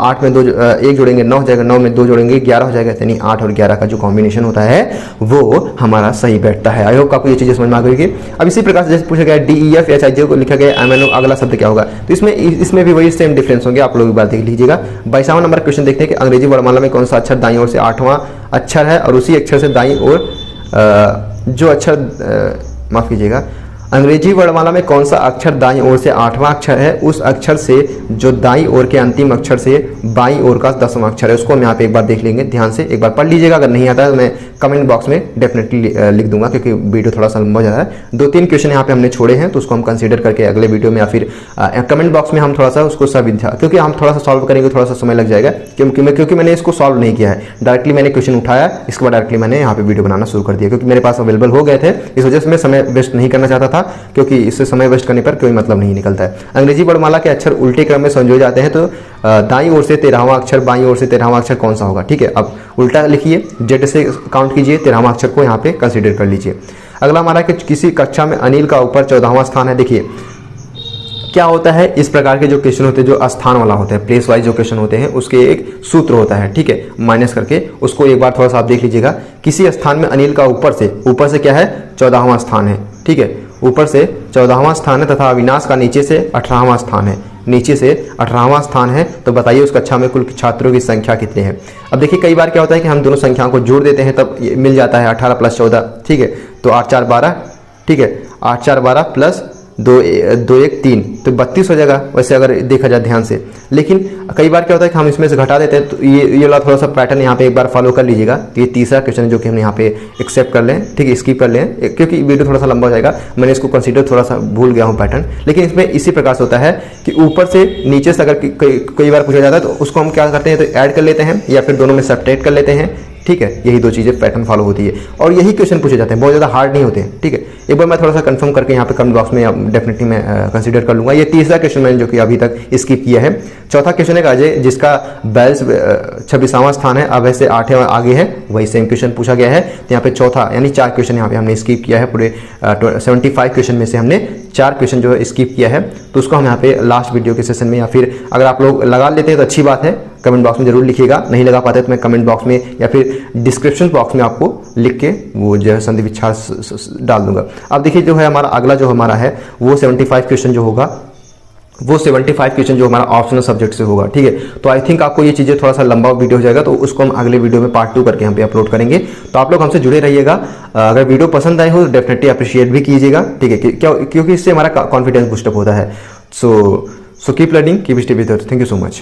8 में 1 जोड़ेंगे 9 हो जाएगा, 9 में 2 जोड़ेंगे 11 हो जाएगा। यानी 8 और 11 का जो कॉम्बिनेशन होता है वो हमारा सही बैठता है। आई होप आपको ये चीज़ें समझ में आ गई। अब इसी प्रकार से जैसे पूछा गया DEFHIJ को लिखा गया MNO, अगला शब्द क्या होगा, तो इसमें भी वही सेम डिफरेंस होंगे, आप लोग एक बार देख लीजिएगा। 22वां नंबर क्वेश्चन देखते हैं कि अंग्रेजी वर्णमाला में कौन सा अक्षर दाईं ओर से 8वां अक्षर है, और उसी अक्षर से दाईं ओर जो अक्षर माफ कीजिएगा, अंग्रेजी वर्णमाला में कौन सा अक्षर दाईं ओर से 8वां अक्षर है, उस अक्षर से जो दाईं ओर के अंतिम अक्षर से बाईं ओर का 10वां अक्षर है, उसको हम यहाँ पे एक बार देख लेंगे, ध्यान से एक बार पढ़ लीजिएगा। अगर नहीं आता है तो मैं कमेंट बॉक्स में डेफिनेटली लिख दूंगा, क्योंकि वीडियो थोड़ा सा लंबा हो जा रहा है। 2-3 क्वेश्चन यहाँ पे हमने छोड़े हैं, तो उसको हम कंसीडर करके अगले वीडियो में या फिर कमेंट बॉक्स में हम थोड़ा सा उसको क्योंकि हम थोड़ा सा सॉल्व करेंगे, थोड़ा सा समय लग जाएगा, क्योंकि मैंने इसको सॉल्व नहीं किया है, डायरेक्टली मैंने क्वेश्चन उठाया, इसके बाद डायरेक्टली मैंने यहाँ पे वीडियो बनाना शुरू कर दिया, क्योंकि मेरे पास अवेलेबल हो गए थे, इस वजह से मैं समय वेस्ट नहीं करना चाहता था, क्योंकि इससे समय वेस्ट करने पर कोई मतलब नहीं निकलता है। अंग्रेजी वर्णमाला के अक्षर उल्टे क्रम में संजोए जाते हैं, तो दाईं ओर से 13वां अक्षर, बाईं ओर से 13वां अक्षर कौन सा होगा, ठीक है। अब उल्टा लिखिए, जेड से काउंट कीजिए, 13वां अक्षर को यहाँ पे कंसीडर कर लीजिए। अगला हमारा कि किसी कक्षा में अनिल का ऊपर 14वां स्थान है। देखिए क्या होता है, इस प्रकार के जो क्वेश्चन होते हैं, जो स्थान वाला होता है, प्लेस वाइज जो क्वेश्चन होते हैं, उसके एक सूत्र होता है, ठीक है, माइनस करके, उसको एक बार थोड़ा सा आप देख लीजिएगा। किसी स्थान में अनिल का ऊपर से क्या है, 14वां स्थान है, ठीक है, ऊपर से 14वां स्थान है, तथा अविनाश का नीचे से 18वां स्थान है, नीचे से 18वां स्थान है। तो बताइए उस कक्षा में कुल छात्रों की संख्या कितनी है। अब देखिए कई बार क्या होता है कि हम दोनों संख्याओं को जोड़ देते हैं, तब मिल जाता है 18 + 14, ठीक है, तो 8 4 12, ठीक है, 8 4 12 प्लस 2 1 3, तो 32 हो जाएगा, वैसे अगर देखा जाए ध्यान से। लेकिन कई बार क्या होता है कि हम इसमें से घटा देते हैं, तो ये वाला थोड़ा सा पैटर्न यहाँ पे एक बार फॉलो कर लीजिएगा। तो ये तीसरा क्वेश्चन है जो कि हम यहाँ पे एक्सेप्ट कर लें, ठीक है, स्किप कर लें, क्योंकि वीडियो थोड़ा सा लंबा हो जाएगा, मैंने इसको कंसीडर थोड़ा सा भूल गया हूँ पैटर्न। लेकिन इसमें इसी प्रकार से होता है कि ऊपर से नीचे से अगर कई बार पूछा जाता है, तो उसको हम क्या करते हैं, तो ऐड कर लेते हैं, या फिर दोनों में सब्ट्रैक्ट कर लेते हैं, ठीक है। यही दो चीज़ें पैटर्न फॉलो होती है, और यही क्वेश्चन पूछे जाते हैं, बहुत ज़्यादा हार्ड नहीं होते हैं, ठीक है। एक बार मैं थोड़ा सा कंफर्म करके यहाँ पे कमेंट बॉक्स में डेफिनेटली मैं कंसीडर कर लूँगा। ये तीसरा क्वेश्चन मैंने जो कि अभी तक स्किप किया है। चौथा क्वेश्चन है अजय जिसका 26वां स्थान है, अब ऐसे 8वें आगे है, वही सेम क्वेश्चन पूछा गया है। तो यहाँ पे चौथा यानी 4 क्वेश्चन यहाँ पे हमने स्किप किया है, पूरे 75 क्वेश्चन में से हमने 4 क्वेश्चन जो है स्किप किया है। तो उसको हम यहाँ पे लास्ट वीडियो के सेशन में, या फिर अगर आप लोग लगा लेते हैं तो अच्छी बात है, कमेंट बॉक्स में जरूर लिखिएगा। नहीं लगा पाते तो मैं कमेंट बॉक्स में या फिर डिस्क्रिप्शन बॉक्स में आपको लिख के वो जो है संधि विच्छार डाल दूंगा। अब देखिए जो है हमारा अगला जो हमारा है वो 75 क्वेश्चन जो होगा, वो 75 क्वेश्चन जो हमारा ऑप्शनल सब्जेक्ट से होगा, ठीक है। तो आई थिंक आपको ये चीज़ें थोड़ा सा लंबा वीडियो हो जाएगा, तो उसको हम अगले वीडियो में पार्ट 2 करके यहाँ पे अपलोड करेंगे। तो आप लोग हमसे जुड़े रहिएगा। अगर वीडियो पसंद आए हो तो डेफिनेटली अप्रिशिएट भी कीजिएगा, ठीक है, क्योंकि इससे हमारा कॉन्फिडेंस बूस्टअप होता है। So keep learning, keep stay with us. Thank you so much.